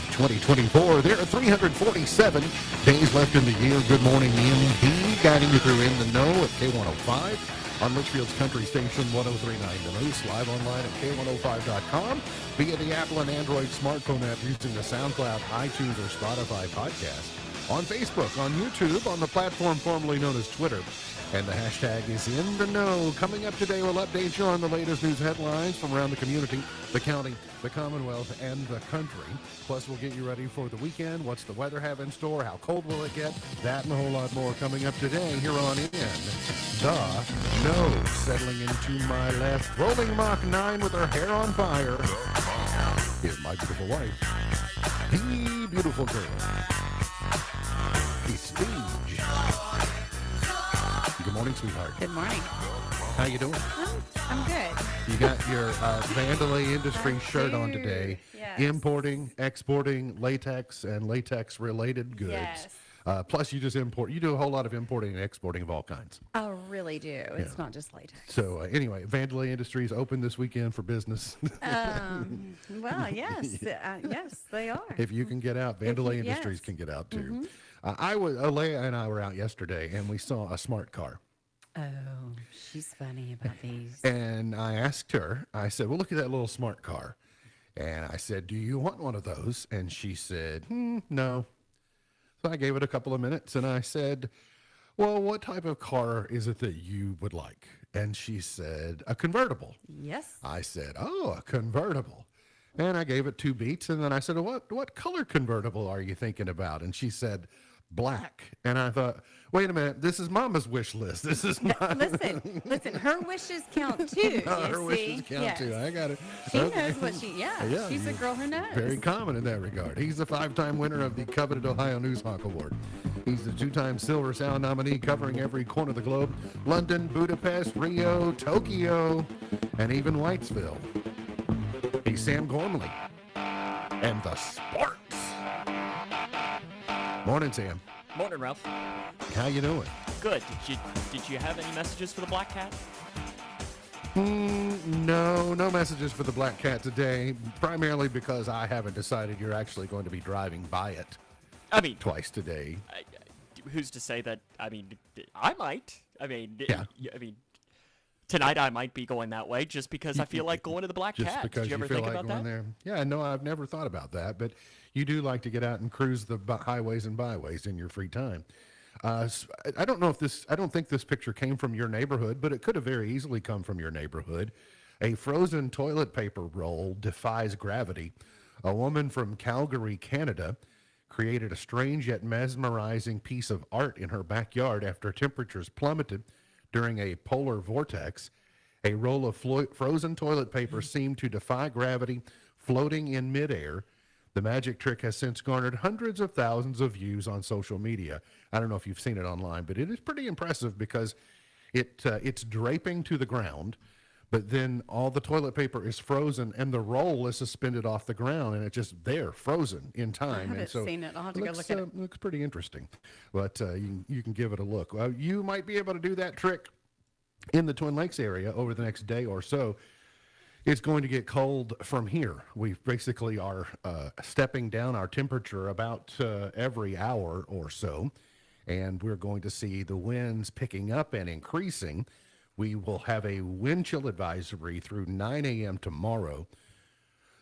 of 2024. There are 347 days left in the year. Good morning, MD, guiding you through In the Know at K105 on Litchfield's Country Station 1039 The Moose, live online at K105.com via the Apple and Android smartphone app using the SoundCloud, iTunes, or Spotify podcast. On Facebook, on YouTube, on the platform formerly known as Twitter. And the hashtag is In the Know. Coming up today, we'll update you on the latest news headlines from around the community, the county, the Commonwealth, and the country. Plus, we'll get you ready for the weekend. What's the weather have in store? How cold will it get? That and a whole lot more coming up today here on In the Know. Settling into my left, rolling Mach 9 with her hair on fire, is my beautiful wife, the beautiful girl, it's Paige. Good morning, sweetheart. Good morning. How you doing? I'm good. You got your Vandalay Industries shirt on today. Yes. Importing, exporting latex and latex-related goods. Yes. Plus, you just import. You do a whole lot of importing and exporting of all kinds. I really do. It's not just latex. So anyway, Vandalay Industries open this weekend for business. Well, yes. Yes, they are. If you can get out, Vandalay Yes. Industries can get out too. Alea and I were out yesterday, and we saw a smart car. Oh, she's funny about these. And I asked her, I said, well, look at that little smart car. And I said, do you want one of those? And she said, no. So I gave it a couple of minutes, and I said, well, what type of car is it that you would like? And she said, a convertible. Yes. I said, oh, a convertible. And I gave it 2 beats, and then I said, what color convertible are you thinking about? And she said, black. And I thought, wait a minute, this is Mama's wish list. This is not. Listen, her wishes count too. Her you wishes see? count Yes. too. I got it. She Okay. knows what Yeah, she's a girl who knows. Very common in that regard. He's a 5-time winner of the coveted Ohio Newshawk Award. He's the 2-time Silver Sound nominee covering every corner of the globe. London, Budapest, Rio, Tokyo, and even Whitesville. He's Sam Gormley. And the sports. Morning, Sam. Morning, Ralph. How you doing? Good. Did you have any messages for the Black Cat? No messages for the Black Cat today, primarily because I haven't decided you're actually going to be driving by it I mean, twice today. who's to say that? I mean, I might. I mean, Yeah. I mean, tonight I might be going that way just because I feel like going to the Black Just Cat. because Did you ever feel think like about going that? there. Yeah, no, I've never thought about that, but you do like to get out and cruise the highways and byways in your free time. I don't know if this, I don't think this picture came from your neighborhood, but it could have very easily come from your neighborhood. A frozen toilet paper roll defies gravity. A woman from Calgary, Canada, created a strange yet mesmerizing piece of art in her backyard after temperatures plummeted during a polar vortex. A roll of frozen toilet paper seemed to defy gravity, floating in midair. The magic trick has since garnered hundreds of thousands of views on social media. I don't know if you've seen it online, but it is pretty impressive because it's draping to the ground, but then all the toilet paper is frozen and the roll is suspended off the ground, and it's just there, frozen in time. I haven't seen it. I'll have to go look at it. Looks pretty interesting, but you can give it a look. You might be able to do that trick in the Twin Lakes area over the next day or so. It's going to get cold from here. We basically are stepping down our temperature about every hour or so, and we're going to see the winds picking up and increasing. We will have a wind chill advisory through 9 a.m. tomorrow,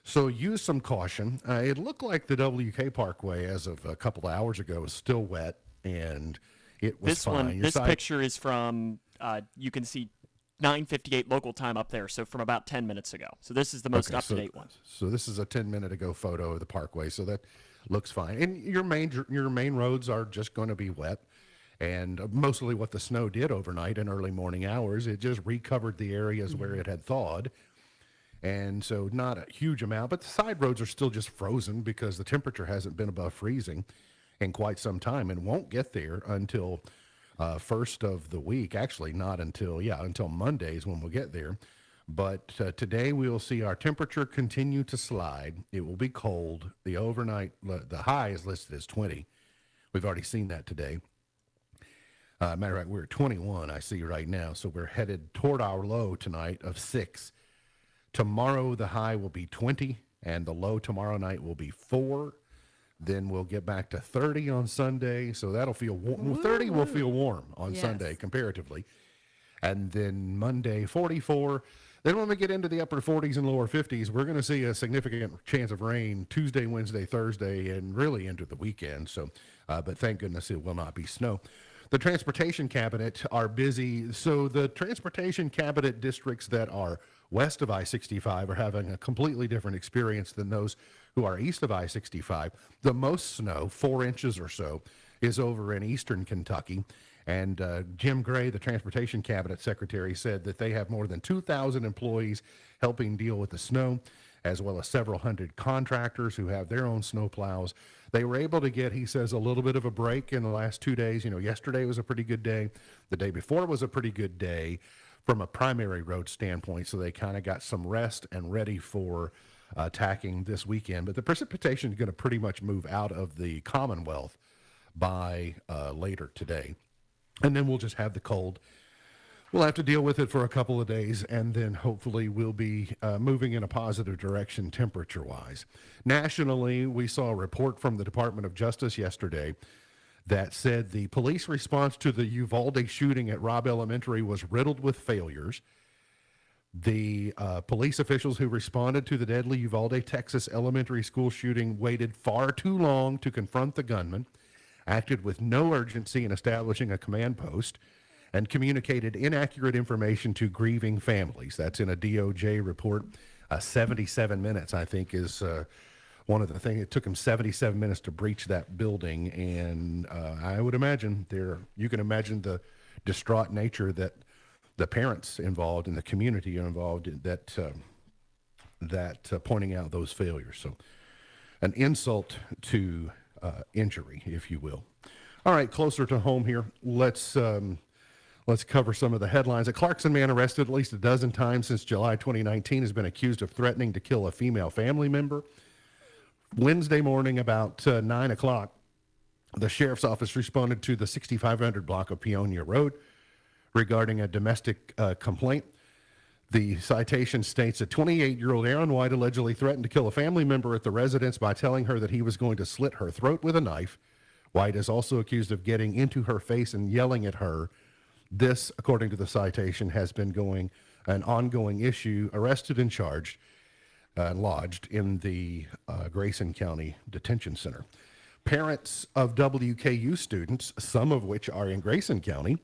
so use some caution. It looked like the WK Parkway as of a couple of hours ago was still wet, and it was fine. This picture is from, you can see 9:58 local time up there, so from about 10 minutes ago. So this is the most up-to-date one. So this is a 10-minute ago photo of the parkway, so that looks fine. And your main roads are just going to be wet, and mostly what the snow did overnight in early morning hours, it just recovered the areas where it had thawed. And so not a huge amount, but the side roads are still just frozen because the temperature hasn't been above freezing in quite some time and won't get there until first of the week. Actually, not until Mondays when we'll get there. But today we will see our temperature continue to slide. It will be cold. The overnight, the high is listed as 20. We've already seen that today. Matter of fact, we're at 21, I see right now. So we're headed toward our low tonight of 6. Tomorrow, the high will be 20, and the low tomorrow night will be 4. Then we'll get back to 30 on Sunday. So that'll feel warm. 30 will feel warm on Yes. Sunday comparatively. And then Monday, 44. Then when we get into the upper 40s and lower 50s, we're going to see a significant chance of rain Tuesday, Wednesday, Thursday, and really into the weekend. So, but thank goodness it will not be snow. The Transportation Cabinet are busy. So the Transportation Cabinet districts that are west of I-65 are having a completely different experience than those who are east of I-65. The most snow, 4 inches or so, is over in eastern Kentucky. And Jim Gray, the Transportation Cabinet Secretary, said that they have more than 2,000 employees helping deal with the snow, as well as several hundred contractors who have their own snow plows. They were able to get, he says, a little bit of a break in the last 2 days. You know, yesterday was a pretty good day. The day before was a pretty good day from a primary road standpoint. So they kind of got some rest and ready for attacking this weekend. But the precipitation is going to pretty much move out of the Commonwealth by later today. And then we'll just have the cold. We'll have to deal with it for a couple of days, and then hopefully we'll be moving in a positive direction temperature-wise. Nationally, we saw a report from the Department of Justice yesterday that said the police response to the Uvalde shooting at Robb Elementary was riddled with failures. The police officials who responded to the deadly Uvalde, Texas elementary school shooting waited far too long to confront the gunman, acted with no urgency in establishing a command post, and communicated inaccurate information to grieving families. That's in a DOJ report. 77 minutes, I think, is one of the things. It took them 77 minutes to breach that building, and I would imagine you can imagine the distraught nature that the parents involved and the community are involved in that pointing out those failures. So an insult to injury, if you will. All right, closer to home here. Let's cover some of the headlines. A Clarkson man arrested at least a dozen times since July 2019 has been accused of threatening to kill a female family member. Wednesday morning about 9 o'clock, the sheriff's office responded to the 6500 block of Peonia Road regarding a domestic complaint. The citation states that 28-year-old Aaron White allegedly threatened to kill a family member at the residence by telling her that he was going to slit her throat with a knife. White is also accused of getting into her face and yelling at her. This, according to the citation, has been an ongoing issue. Arrested and charged, lodged in the Grayson County Detention Center. Parents of WKU students, some of which are in Grayson County,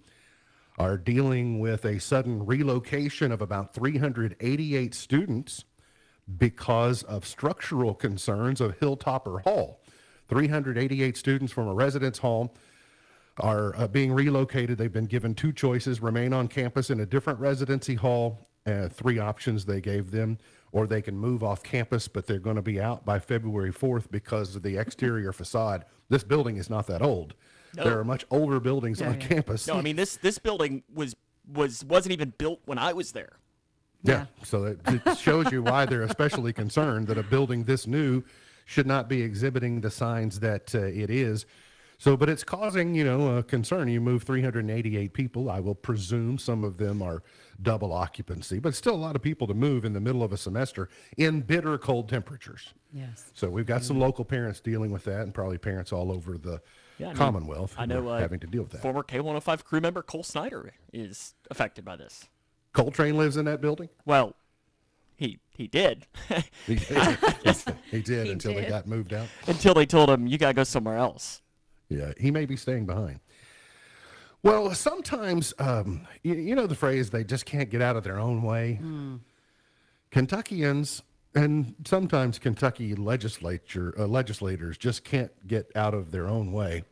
are dealing with a sudden relocation of about 388 students because of structural concerns of Hilltopper Hall. 388 students from a residence hall are being relocated. They've been given 2 choices: remain on campus in a different residency hall, 3 options they gave them, or they can move off campus, but they're going to be out by February 4th because of the exterior facade. This building is not that old. No. There are much older buildings on campus. No, I mean, this building wasn't even built when I was there. Yeah, so it shows you why they're especially concerned that a building this new should not be exhibiting the signs that it is. So, but it's causing, a concern. You move 388 people. I will presume some of them are double occupancy, but still a lot of people to move in the middle of a semester in bitter cold temperatures. Yes. So we've got some local parents dealing with that, and probably parents all over the Commonwealth I know having to deal with that. Former K105 crew member Cole Snyder is affected by this. Coltrane lives in that building? Well, he did. He did. He did until they got moved out. Until they told him, you got to go somewhere else. Yeah, he may be staying behind. Well, sometimes, you know the phrase, they just can't get out of their own way. Kentuckians and sometimes Kentucky legislators just can't get out of their own way.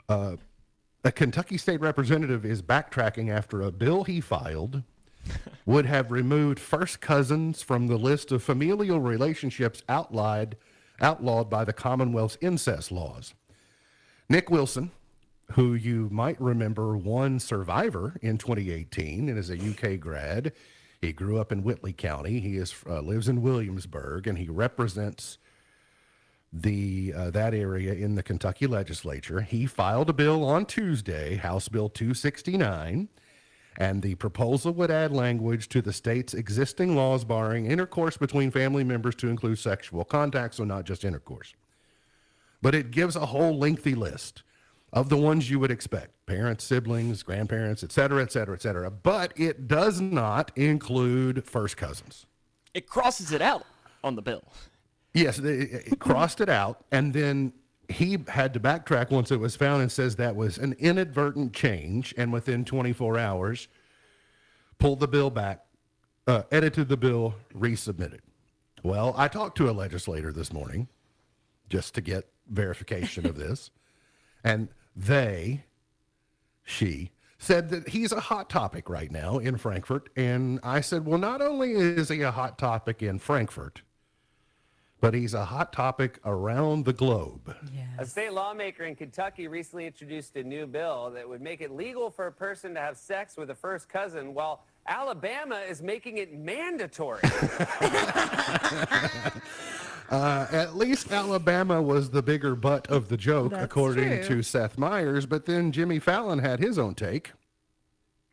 A Kentucky state representative is backtracking after a bill he filed would have removed first cousins from the list of familial relationships outlawed by the Commonwealth's incest laws. Nick Wilson, who you might remember won Survivor in 2018 and is a UK grad. He grew up in Whitley County. He lives in Williamsburg, and he represents that area in the Kentucky legislature. He filed a bill on Tuesday, House Bill 269, and the proposal would add language to the state's existing laws barring intercourse between family members to include sexual contact, so not just intercourse. but it gives a whole lengthy list of the ones you would expect: parents, siblings, grandparents, et cetera, et cetera, et cetera. But it does not include first cousins. It crosses it out on the bill. Yes, it crossed it out, and then he had to backtrack once it was found and says that was an inadvertent change, and within 24 hours, pulled the bill back, edited the bill, resubmitted. Well, I talked to a legislator this morning just to get verification of this, and she said that he's a hot topic right now in Frankfurt, and I said, well, not only is he a hot topic in Frankfurt, but he's a hot topic around the globe. A state lawmaker in Kentucky recently introduced a new bill that would make it legal for a person to have sex with a first cousin, while Alabama is making it mandatory. At least Alabama was the bigger butt of the joke, That's according true. to Seth Meyers, but then Jimmy Fallon had his own take.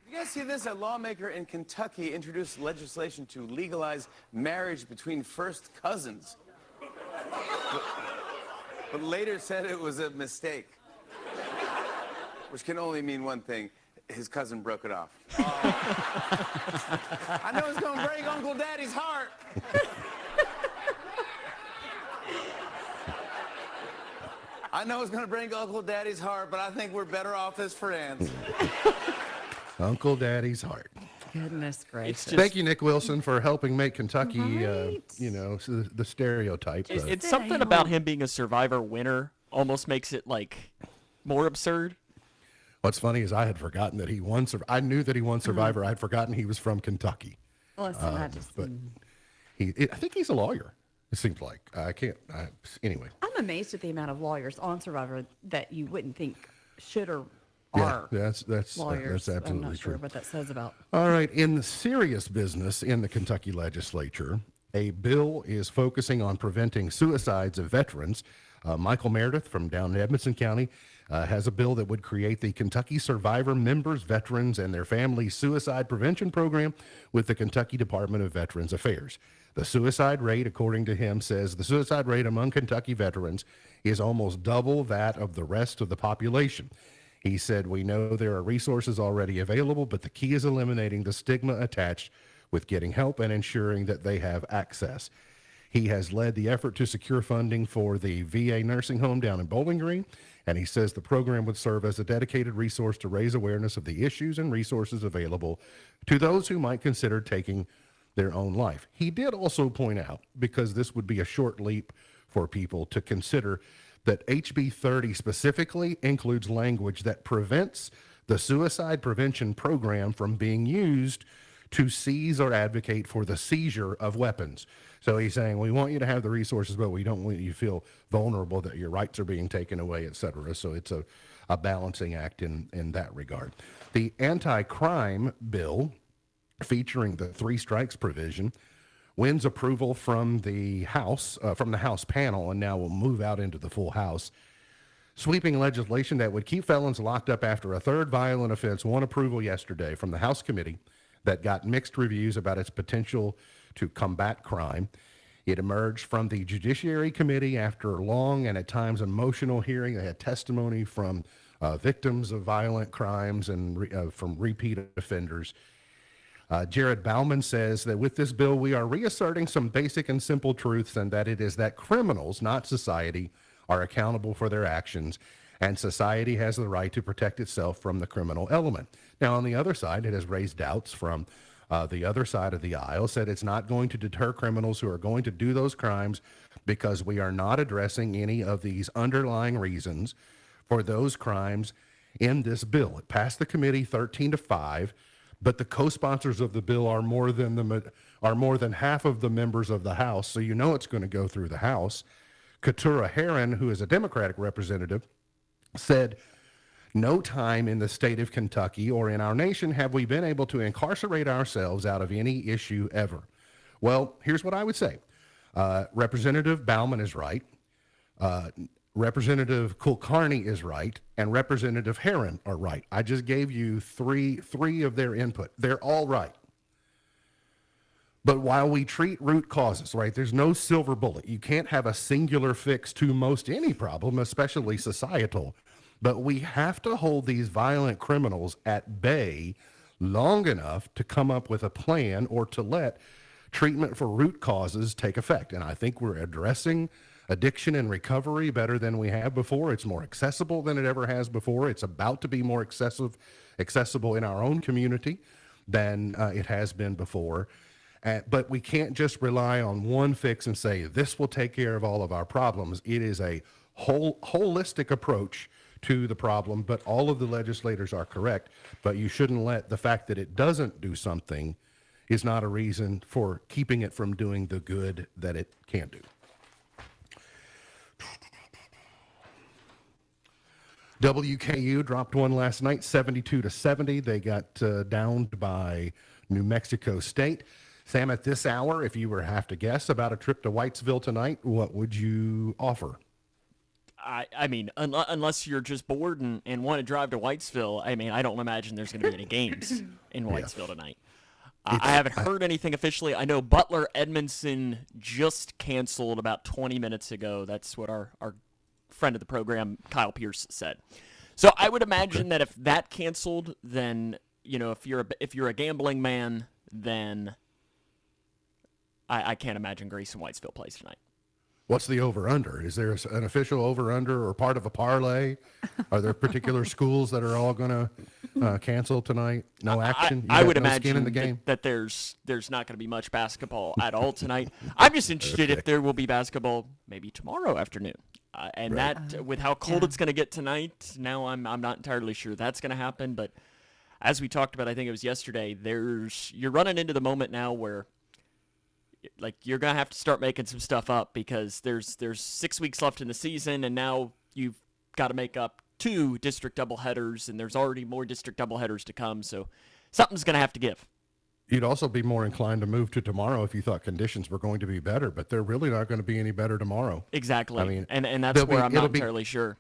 You guys see this? A lawmaker in Kentucky introduced legislation to legalize marriage between first cousins. But later said it was a mistake. Which can only mean one thing. His cousin broke it off. I know it's gonna break Uncle Daddy's heart. I know it's gonna break Uncle Daddy's heart, but I think we're better off as friends. Uncle Daddy's heart. Goodness gracious. It's just, Thank you, Nick Wilson, for helping make Kentucky, Right. the stereotype. it's something about him being a Survivor winner almost makes it like more absurd. What's funny is I had forgotten that he won. I knew that he won Survivor. I'd forgotten he was from Kentucky. Listen, I just, But I think he's a lawyer. It seems like anyway. I'm amazed at the amount of lawyers on Survivor that you wouldn't think should or Yeah, are that's lawyers. absolutely I'm not sure true. what that says about. All right, in the serious business in the Kentucky legislature, a bill is focusing on preventing suicides of veterans. Michael Meredith from down in Edmonson County has a bill that would create the Kentucky Survivor Members, Veterans, and their Families Suicide Prevention Program with the Kentucky Department of Veterans Affairs. The suicide rate, according to him, says the suicide rate among Kentucky veterans is almost double that of the rest of the population. He said, we know there are resources already available, but the key is eliminating the stigma attached with getting help and ensuring that they have access. He has led the effort to secure funding for the VA nursing home down in Bowling Green, and he says the program would serve as a dedicated resource to raise awareness of the issues and resources available to those who might consider taking their own life. He did also point out, because this would be a short leap for people to consider, that HB 30 specifically includes language that prevents the suicide prevention program from being used to seize or advocate for the seizure of weapons. So he's saying, we want you to have the resources, but we don't want you to feel vulnerable that your rights are being taken away, et cetera. So it's a balancing act in that regard. The anti-crime bill, featuring the three strikes provision, wins approval from the House panel, and now will move out into the full House. Sweeping legislation that would keep felons locked up after a third violent offense won approval yesterday from the House committee that got mixed reviews about its potential to combat crime. It emerged from the Judiciary Committee after a long and at times emotional hearing. They had testimony from victims of violent crimes and from repeat offenders. Jared Bauman says that with this bill, we are reasserting some basic and simple truths, and that it is that criminals, not society, are accountable for their actions, and society has the right to protect itself from the criminal element. Now, on the other side, it has raised doubts from the other side of the aisle, said it's not going to deter criminals who are going to do those crimes because we are not addressing any of these underlying reasons for those crimes in this bill. It passed the committee 13-5. But the co-sponsors of the bill are more than half of the members of the House, so you know it's going to go through the House. Keturah Herron, who is a Democratic representative, said, no time in the state of Kentucky or in our nation have we been able to incarcerate ourselves out of any issue ever. Well, here's what I would say. Representative Bauman is right. Representative Kulkarni is right, and Representative Herron are right. I just gave you three of their input. They're all right. But while we treat root causes, right, there's no silver bullet. You can't have a singular fix to most any problem, especially societal. But we have to hold these violent criminals at bay long enough to come up with a plan or to let treatment for root causes take effect. And I think we're addressing addiction and recovery better than we have before. It's more accessible than it ever has before. It's about to be more accessible in our own community than it has been before. But we can't just rely on one fix and say, this will take care of all of our problems. It is a holistic approach to the problem, but all of the legislators are correct. But you shouldn't let the fact that it doesn't do something is not a reason for keeping it from doing the good that it can do. WKU dropped one last night, 72-70. They got downed by New Mexico State. Sam, at this hour, if you were to have to guess about a trip to Whitesville tonight, what would you offer? I mean, unless you're just bored and want to drive to Whitesville, I mean, I don't imagine there's going to be any games in Whitesville tonight. I haven't heard anything officially. I know Butler Edmondson just canceled about 20 minutes ago. That's what our friend of the program, Kyle Pierce, said. So I would imagine that if that canceled, then, you know, if you're a gambling man, then I can't imagine Grayson Whitesville plays tonight. What's the over-under? Is there an official over-under or part of a parlay? Are there particular schools that are all going to cancel tonight? No action? I would no skin imagine in the game? that there's not going to be much basketball at all tonight. I'm just interested if there will be basketball maybe tomorrow afternoon. And that, with how cold it's going to get tonight, now I'm not entirely sure that's going to happen. But as we talked about, I think it was yesterday, you're running into the moment now where, like, you're going to have to start making some stuff up because there's 6 weeks left in the season, and now you've got to make up 2 district doubleheaders, and there's already more district doubleheaders to come, so something's going to have to give. You'd also be more inclined to move to tomorrow if you thought conditions were going to be better, but they're really not going to be any better tomorrow. Exactly. I mean, and that's where I'm not entirely sure.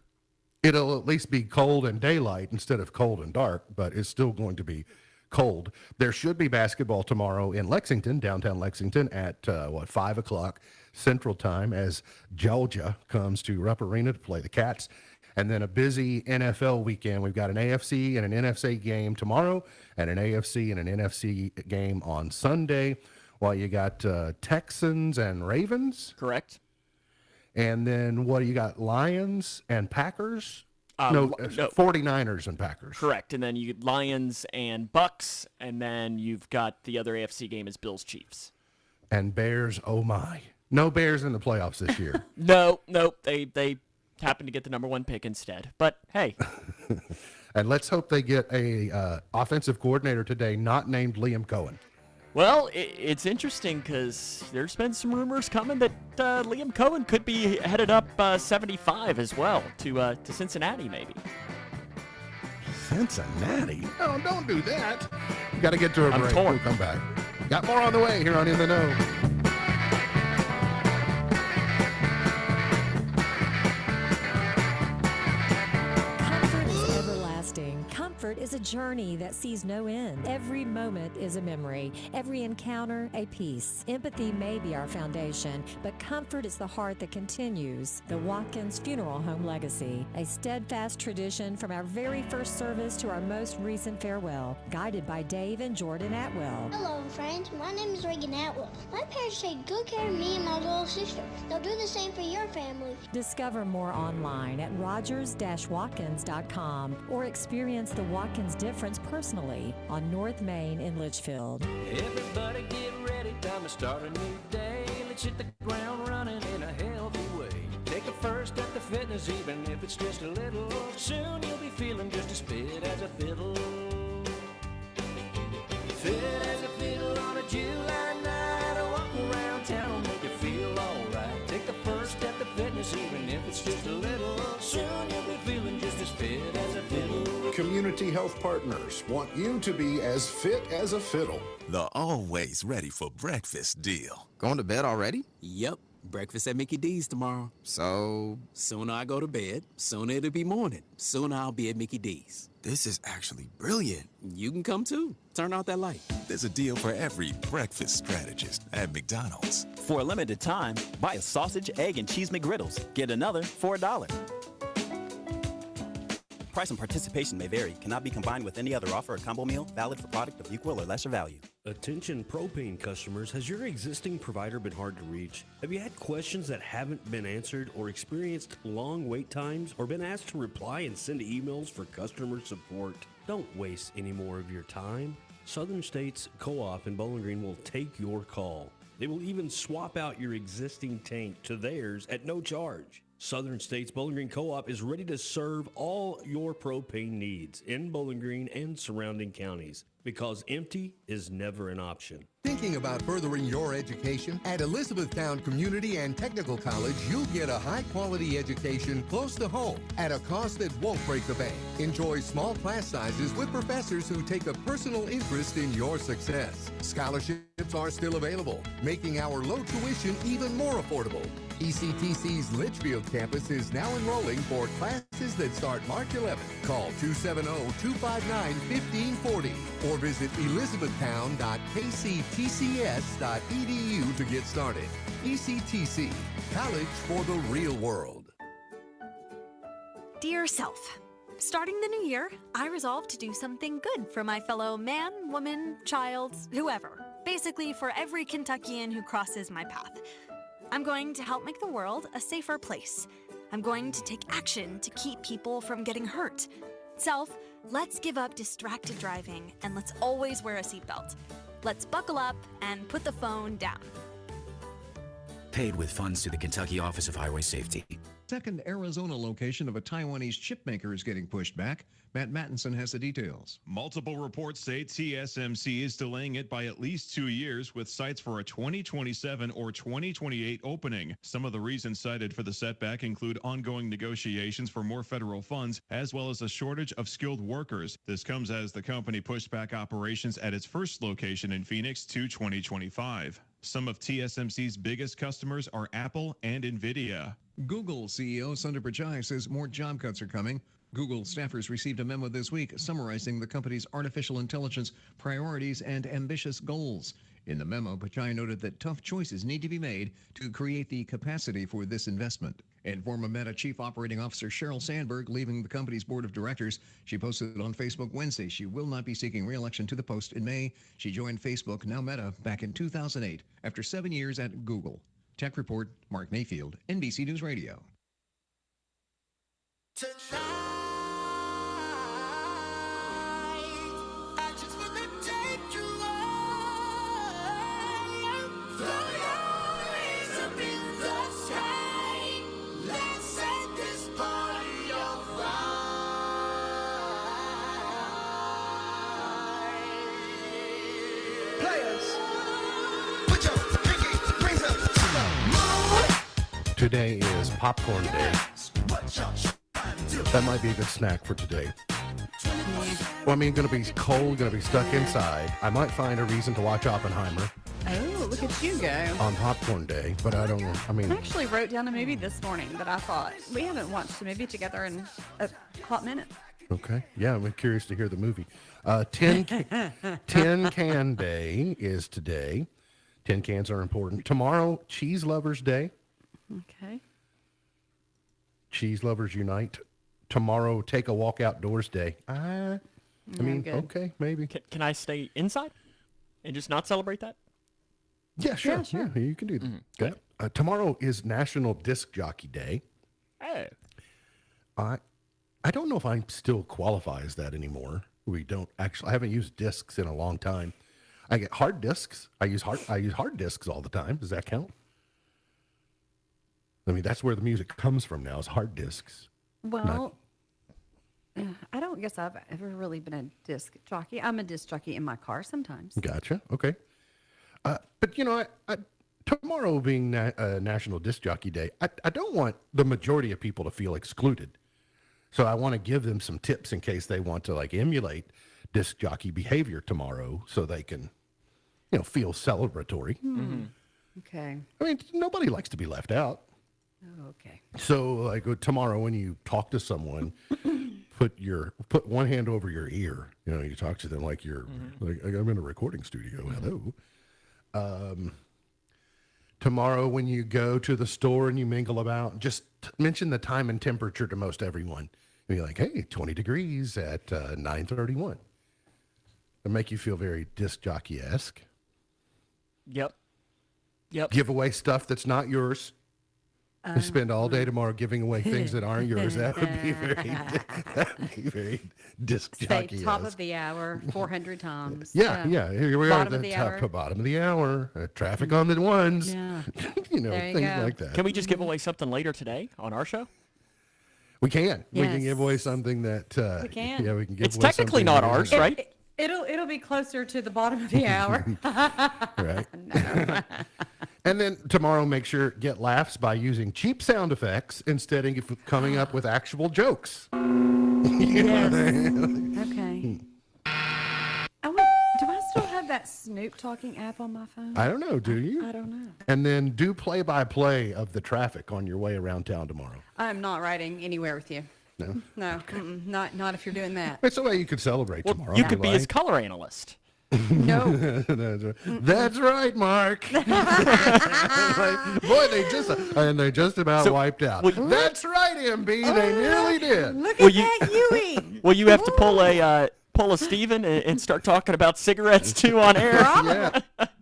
It'll at least be cold and daylight instead of cold and dark, but it's still going to be cold. There should be basketball tomorrow in Lexington, downtown Lexington, at 5 o'clock Central Time, as Georgia comes to Rupp Arena to play the Cats. And then a busy NFL weekend. We've got an AFC and an NFC game tomorrow, and an AFC and an NFC game on Sunday, while you got Texans and Ravens. Correct. And then what do you got? Lions and Packers? No, 49ers and Packers. Correct. And then you get Lions and Bucks, and then you've got the other AFC game is Bills Chiefs. And Bears, oh my. No Bears in the playoffs this year. No, they happened to get the number 1 pick instead. But hey. And let's hope they get a offensive coordinator today not named Liam Cohen. Well, it's interesting because there's been some rumors coming that Liam Cohen could be headed up 75 as well to Cincinnati, maybe. Cincinnati? No, don't do that. We got to get to a I'm break. torn. We'll come back. Got more on the way here on In the Know. Comfort is everlasting. Comfort is a journey that sees no end. Every moment is a memory. Every encounter, a piece. Empathy may be our foundation, but comfort is the heart that continues. The Watkins Funeral Home Legacy, a steadfast tradition from our very first service to our most recent farewell, guided by Dave and Jordan Atwell. Hello, friends. My name is Reagan Atwell. My parents take good care of me and my little sister. They'll do the same for your family. Discover more online at rogers-watkins.com or experience the Watkins difference personally on North Main in Litchfield. Everybody get ready, time to start a new day. Let's hit the ground running in a healthy way. Take a first at the fitness, even if it's just a little. Soon you'll be feeling just as fit as a fiddle. Fit as a fiddle on a July night. Walk around town, make you feel alright. Take the first at the fitness, even if it's just a little. Soon you'll be feeling just as fit as a fiddle. Community Health Partners want you to be as fit as a fiddle. The always ready for breakfast deal. Going to bed already? Yep. Breakfast at Mickey D's tomorrow. So? Sooner I go to bed, sooner it'll be morning. Sooner I'll be at Mickey D's. This is actually brilliant. You can come too. Turn out that light. There's a deal for every breakfast strategist at McDonald's. For a limited time, buy a sausage, egg, and cheese McGriddles. Get another for $1. Price and participation may vary. Cannot be combined with any other offer or combo meal. Valid for product of equal or lesser value. Attention propane customers, has your existing provider been hard to reach? Have you had questions that haven't been answered or experienced long wait times or been asked to reply and send emails for customer support? Don't waste any more of your time. Southern States Co-op in Bowling Green will take your call. They will even swap out your existing tank to theirs at no charge. Southern States Bowling Green Co-op is ready to serve all your propane needs in Bowling Green and surrounding counties because empty is never an option. Thinking about furthering your education? At Elizabethtown Community and Technical College, you'll get a high-quality education close to home at a cost that won't break the bank. Enjoy small class sizes with professors who take a personal interest in your success. Scholarships are still available, making our low tuition even more affordable. ECTC's Litchfield campus is now enrolling for classes that start March 11th. Call 270-259-1540 or visit elizabethtown.kctcs.edu to get started. ECTC, college for the real world. Dear self, starting the new year, I resolved to do something good for my fellow man, woman, child, whoever. Basically for every Kentuckian who crosses my path. I'm going to help make the world a safer place. I'm going to take action to keep people from getting hurt. Self, let's give up distracted driving and let's always wear a seatbelt. Let's buckle up and put the phone down. Paid with funds to the Kentucky Office of Highway Safety. Second Arizona location of a Taiwanese chip maker is getting pushed back. Matt Mattinson has the details. Multiple reports say TSMC is delaying it by at least 2 years, with sites for a 2027 or 2028 opening. Some of the reasons cited for the setback include ongoing negotiations for more federal funds, as well as a shortage of skilled workers. This comes as the company pushed back operations at its first location in Phoenix to 2025. Some of TSMC's biggest customers are Apple and NVIDIA. Google CEO Sundar Pichai says more job cuts are coming. Google staffers received a memo this week summarizing the company's artificial intelligence priorities and ambitious goals. In the memo, Pichai noted that tough choices need to be made to create the capacity for this investment. And former Meta Chief Operating Officer Sheryl Sandberg leaving the company's board of directors. She posted on Facebook Wednesday she will not be seeking re-election to the post in May. She joined Facebook, now Meta, back in 2008 after 7 years at Google. Tech Report, Mark Mayfield, NBC News Radio. Today is popcorn day. That might be a good snack for today. Well, I mean, going to be cold, going to be stuck inside. I might find a reason to watch Oppenheimer. Oh, look at you go. On popcorn day, but I don't know. I mean, I actually wrote down a movie this morning that I thought we haven't watched a movie together in a hot minute. Okay. Yeah, I'm curious to hear the movie. Tin Can Day is today. Tin cans are important. Tomorrow, Cheese Lovers Day. Okay. Cheese lovers unite. Tomorrow, Take a Walk Outdoors Day. I mean, good. okay, maybe. Can I stay inside and just not celebrate that? Yeah, sure. Yeah, sure. Yeah, you can do that. Okay. Tomorrow is National Disc Jockey Day. Hey. I don't know if I still qualify as that anymore. We don't actually. I haven't used discs in a long time. I get hard discs. I use hard discs all the time. Does that count? I mean, that's where the music comes from now, is hard discs. Well, I don't guess I've ever really been a disc jockey. I'm a disc jockey in my car sometimes. Gotcha. Okay. But, you know, tomorrow being National Disc Jockey Day, I don't want the majority of people to feel excluded. So I want to give them some tips in case they want to, like, emulate disc jockey behavior tomorrow so they can, you know, feel celebratory. Mm-hmm. Okay. I mean, nobody likes to be left out. Oh, okay. So, like, tomorrow when you talk to someone, put one hand over your ear. You know, you talk to them like you're like I'm in a recording studio. Hello. Tomorrow, when you go to the store and you mingle about, just mention the time and temperature to most everyone. And you're like, hey, 20 degrees at 9:31. It'll make you feel very disc jockey-esque. Yep. Give away stuff that's not yours. You spend all day tomorrow giving away things that aren't yours. That would be very disc Say jockey. top of the hour 400 times. Yeah. Here we Bottom are of at the the hour. bottom of the hour. Traffic on the ones. Yeah. You know, There you things go. like that. Can we just give away something later today on our show? We can. We can Yes. give away something that. We can. Yeah, we can give It's away technically something not that ours, isn't- right? It'll be closer to the bottom of the hour. Right. And then tomorrow, make sure get laughs by using cheap sound effects instead of coming up with actual jokes. Yes. Okay. Do I still have that Snoop talking app on my phone? I don't know. Do you? I don't know. And then do play-by-play of the traffic on your way around town tomorrow. I'm not riding anywhere with you. No. No, not if you're doing that. It's a way you could celebrate tomorrow. You if could be his like. color analyst. No. That's right, Mark. Like, boy, they just about wiped out. That's right, MB. They nearly did. Look Will at you- that Huey. Will you have to pull a Steven and start talking about cigarettes too on air?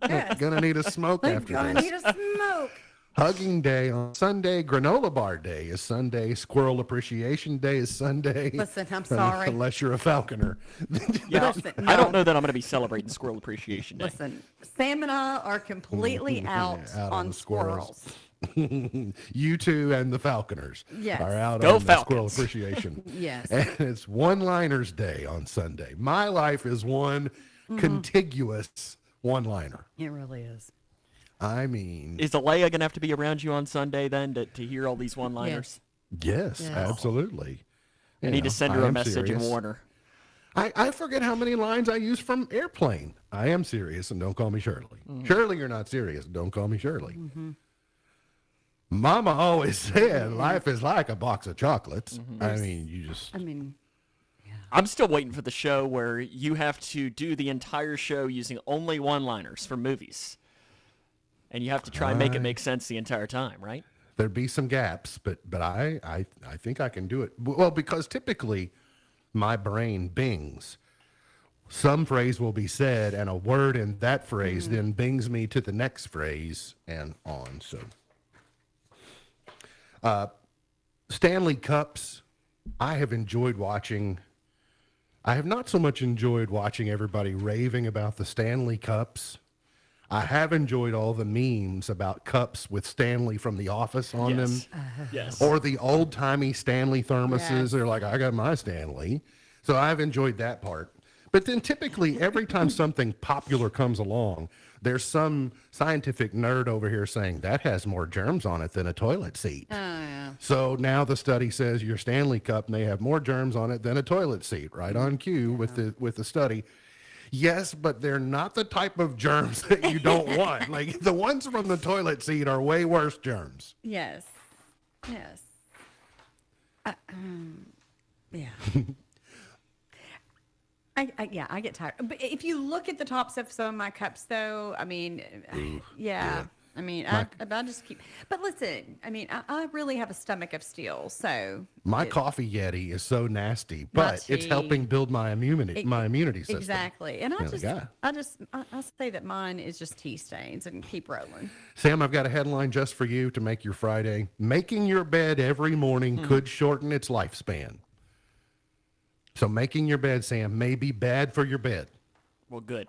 Yeah. Gonna need a smoke after Gonna this. need a smoke. Hugging Day on Sunday. Granola Bar Day is Sunday. Squirrel Appreciation Day is Sunday. Listen, I'm sorry. Unless you're a falconer. Yeah, Listen, I don't no. know that I'm going to be celebrating Squirrel Appreciation Day. Listen, Sam and I are completely out on on the squirrels. squirrels. You two and the falconers Yes. are out Go on the Squirrel Falcons. Appreciation. Yes. And it's One-Liners Day on Sunday. My life is one contiguous one-liner. It really is. I mean, Is Alea going to have to be around you on Sunday then to hear all these one-liners? yes, Yes. absolutely. I You need know, to send I her a am message and serious. warn her. I forget how many lines I use from Airplane. I am serious, and don't call me Shirley. Shirley, you're not serious. Don't call me Shirley. Mama always said life is like a box of chocolates. I mean, you just... I mean, I'm still waiting for the show where you have to do the entire show using only one-liners for movies. And you have to try and make it make sense the entire time, right? There'd be some gaps, but I think I can do it. Well, because typically my brain bings. Some phrase will be said, and a word in that phrase then bings me to the next phrase and on. So, Stanley Cups, I have enjoyed watching. I have not so much enjoyed watching everybody raving about the Stanley Cups. I have enjoyed all the memes about cups with Stanley from The Office on them. Yes. Or the old-timey Stanley thermoses. Yes. They're like, I got my Stanley. So I've enjoyed that part. But then typically every time something popular comes along, there's some scientific nerd over here saying that has more germs on it than a toilet seat. oh, yeah. So now the study says your Stanley Cup may have more germs on it than a toilet seat. Right on cue with the study. Yes, but they're not the type of germs that you don't want. Like the ones from the toilet seat are way worse germs. Yes. Yes. Yeah. I get tired. But if you look at the tops of some of my cups, though, I mean, yeah. I mean, I just keep. But listen, I mean, I really have a stomach of steel, so. My coffee Yeti is so nasty, but it's tea. helping build my immunity system. Exactly, and Yeah, yeah. I say that mine is just tea stains, and keep rolling. Sam, I've got a headline just for you to make your Friday. Making your bed every morning could shorten its lifespan. So making your bed, Sam, may be bad for your bed. Well, good.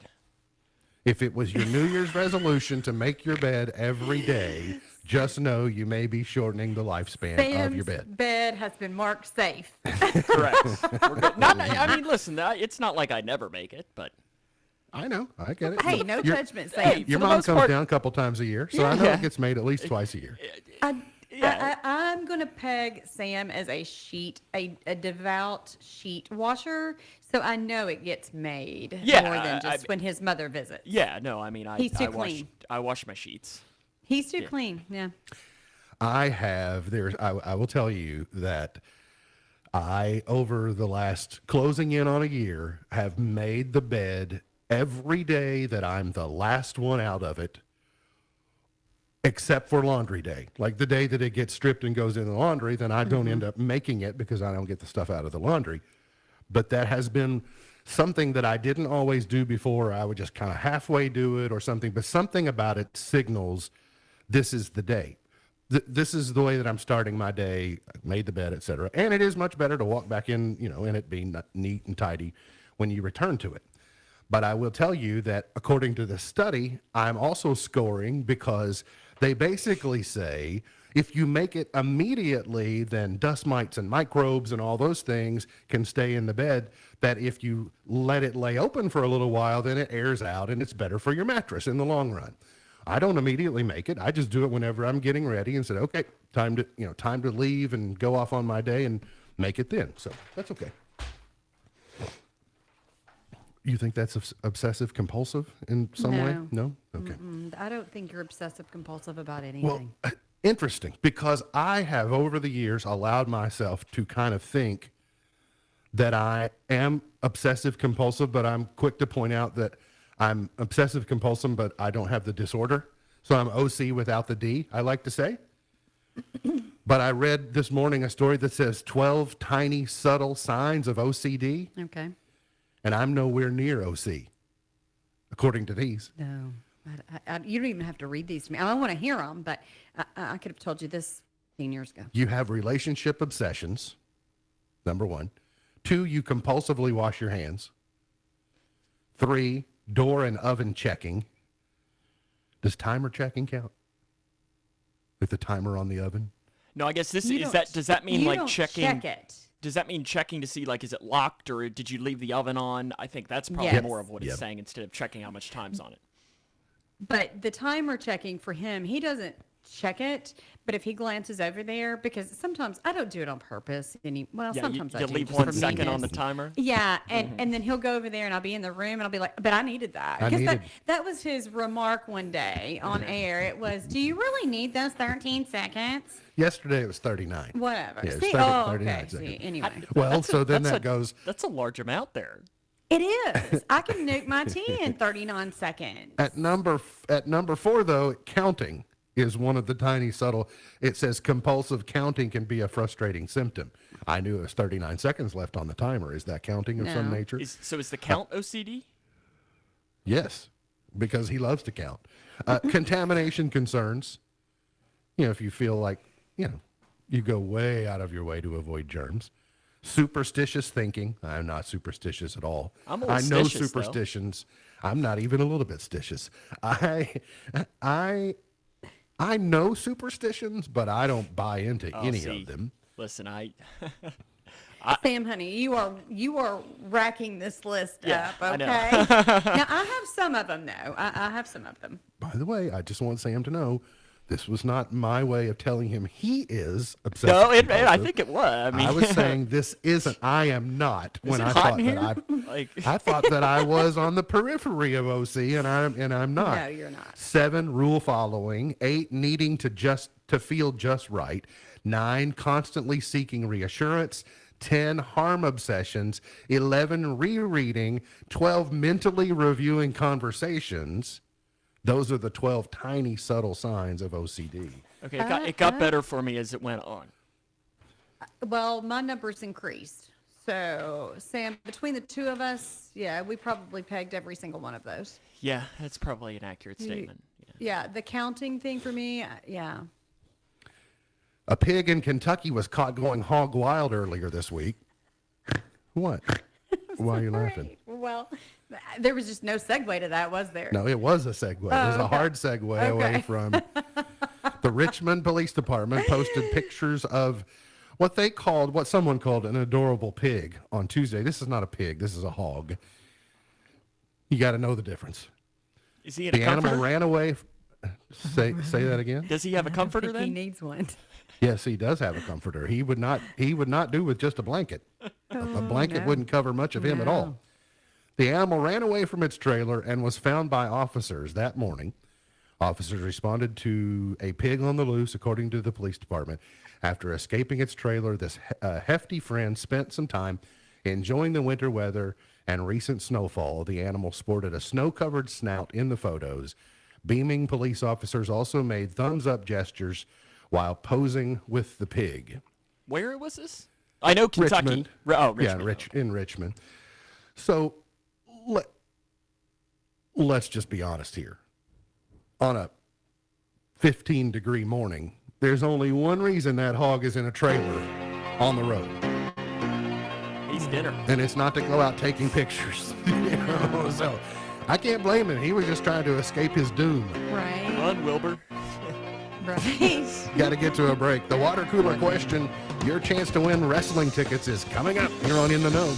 If it was your New Year's resolution to make your bed every day, just know you may be shortening the lifespan of your Sam's bed. bed has been marked safe. Correct. We're good. I mean, listen, it's not like I never make it, but I know. I get it. Hey, no Your- judgment, Sam. Your for the mom most comes part- down a couple times a year, so I know Yeah. it gets made at least twice a year. I'm going to peg Sam as a devout sheet washer, so I know it gets made Yeah, more than just when his mother visits. yeah, no, I mean, He's too clean. I wash my sheets. He's too clean, yeah. I will tell you that I, over the last closing in on a year, have made the bed every day that I'm the last one out of it, except for laundry day. Like the day that it gets stripped and goes in the laundry, then I don't end up making it because I don't get the stuff out of the laundry. But that has been something that I didn't always do before. I would just kind of halfway do it or something, but something about it signals this is the day. This is the way that I'm starting my day, made the bed, etc. And it is much better to walk back in, and it being neat and tidy when you return to it. But I will tell you that according to the study, I'm also scoring because they basically say if you make it immediately, then dust mites and microbes and all those things can stay in the bed. That if you let it lay open for a little while, then it airs out and it's better for your mattress in the long run. I don't immediately make it. I just do it whenever I'm getting ready and say, okay, time to leave and go off on my day and make it then. So that's okay. You think that's obsessive compulsive in some way? No? Okay. I don't think you're obsessive compulsive about anything. Well, interesting, because I have over the years allowed myself to kind of think that I am obsessive compulsive, but I'm quick to point out that I'm obsessive compulsive, but I don't have the disorder. So I'm OC without the D, I like to say. But I read this morning a story that says 12 tiny, subtle signs of OCD. Okay. And I'm nowhere near OC, according to these. No. You don't even have to read these to me. I want to hear them, but I could have told you this 10 years ago. You have relationship obsessions, number 1. 2, you compulsively wash your hands. 3, door and oven checking. Does timer checking count? With the timer on the oven? No, I guess does that mean like checking? Check it. Does that mean checking to see, like, is it locked or did you leave the oven on? I think that's probably more of what it's saying instead of checking how much time's on it. But the timer checking for him, he doesn't check it. But if he glances over there, because sometimes I don't do it on purpose. Sometimes I do. You leave just 1 for second on meanness. the timer? Yeah, and then he'll go over there and I'll be in the room and I'll be like, but I needed that. Because that was his remark one day on air. It was, do you really need those 13 seconds? Yesterday it was 39. Whatever. Yeah, See, 39 okay. seconds. See, anyway. That's a large amount there. It is. I can nuke my tea in 39 seconds. At number 4, though, counting is one of the tiny subtle. It says compulsive counting can be a frustrating symptom. I knew it was 39 seconds left on the timer. Is that counting of some nature? Is the count OCD? Yes, because he loves to count. Contamination concerns. If you feel like, you go way out of your way to avoid germs. Superstitious thinking. I'm not superstitious at all. I know superstitions. Though. I'm not even a little bit stitious. I know superstitions, but I don't buy into any of them. Listen, Sam, honey, you are racking this list up, okay? I know. Now, I have some of them, though. I have some of them. By the way, I just want Sam to know this was not my way of telling him he is obsessive. No, I think it was. I was saying this isn't. I am not. When I thought that I thought that I was on the periphery of OC, and I'm not. No, you're not. 7, rule following. 8, needing to feel just right. 9, constantly seeking reassurance. 10, harm obsessions. 11, rereading. 12, mentally reviewing conversations. Those are the 12 tiny, subtle signs of OCD. Okay, it got better for me as it went on. Well, my numbers increased. So, Sam, between the two of us, we probably pegged every single one of those. Yeah, that's probably an accurate statement. Yeah, the counting thing for me, A pig in Kentucky was caught going hog wild earlier this week. What? Why are you laughing? Well, there was just no segue to that, was there? No, it was a segue. It was a hard segue away from the Richmond Police Department posted pictures of what someone called an adorable pig on Tuesday. This is not a pig. This is a hog. You got to know the difference. Is he in the a comforter? animal ran away. Say that again. Does he have a comforter then? He needs one. Yes, he does have a comforter. He would not do with just a blanket. A blanket wouldn't cover much of him at all. The animal ran away from its trailer and was found by officers that morning Officers responded to a pig on the loose, according to the police department. After escaping its trailer, this hefty friend spent some time enjoying the winter weather and recent snowfall. The animal sported a snow-covered snout in the photos. Beaming police officers also made thumbs-up gestures while posing with the pig. Where was this? I know Kentucky. Richmond. Richmond. Yeah, in Richmond. So let's just be honest here. On a 15-degree morning, there's only one reason that hog is in a trailer on the road. He's dinner. And it's not to go out taking pictures. So I can't blame him. He was just trying to escape his doom. Right. Run, Wilbur. Right. Got to get to a break. The water cooler question, your chance to win wrestling tickets, is coming up here on In the Know.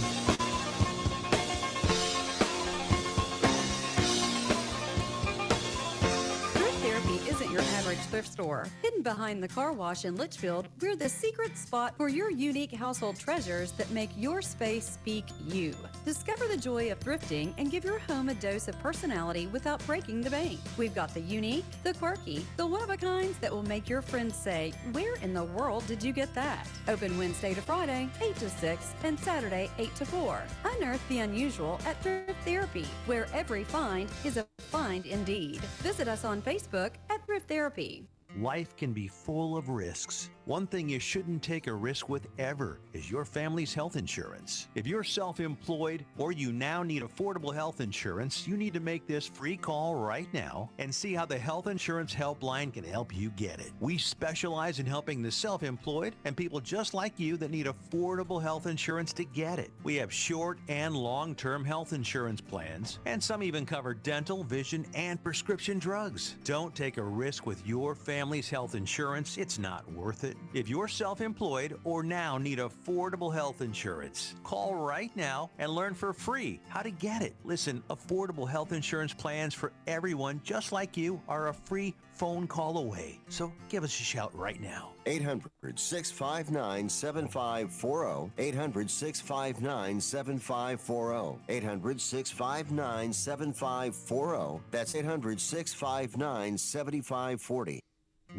Thrift store. Hidden behind the car wash in Litchfield, we're the secret spot for your unique household treasures that make your space speak you. Discover the joy of thrifting and give your home a dose of personality without breaking the bank. We've got the unique, the quirky, the one-of-a-kinds that will make your friends say, "Where in the world did you get that?" Open Wednesday to Friday, 8 to 6, and Saturday, 8 to 4. Unearth the unusual at Thrift Therapy, where every find is a find indeed. Visit us on Facebook at Thrift Therapy. Life can be full of risks. One thing you shouldn't take a risk with ever is your family's health insurance. If you're self-employed or you now need affordable health insurance, you need to make this free call right now and see how the Health Insurance Helpline can help you get it. We specialize in helping the self-employed and people just like you that need affordable health insurance to get it. We have short and long-term health insurance plans, and some even cover dental, vision, and prescription drugs. Don't take a risk with your family's health insurance. It's not worth it. If you're self-employed or now need affordable health insurance, call right now and learn for free how to get it. Listen, affordable health insurance plans for everyone just like you are a free phone call away. So give us a shout right now. 800-659-7540. 800-659-7540. 800-659-7540. That's 800-659-7540.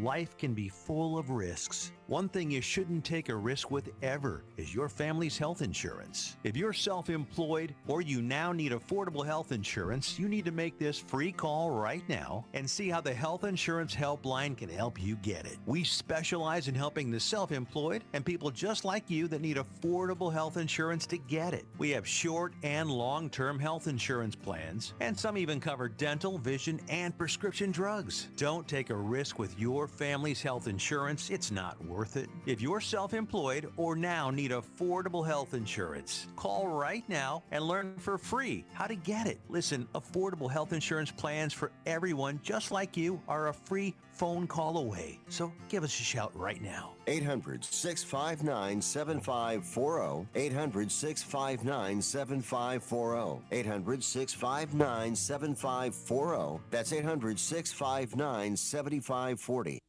Life can be full of risks. One thing you shouldn't take a risk with ever is your family's health insurance. If you're self-employed or you now need affordable health insurance, you need to make this free call right now and see how the Health Insurance Helpline can help you get it. We specialize in helping the self-employed and people just like you that need affordable health insurance to get it. We have short and long-term health insurance plans, and some even cover dental, vision, and prescription drugs. Don't take a risk with your family's health insurance. It's not worth it. If you're self-employed or now need affordable health insurance, call right now and learn for free how to get it. Listen, affordable health insurance plans for everyone just like you are a free phone call away. So give us a shout right now. 800-659-7540. 800-659-7540. 800-659-7540. That's 800-659-7540.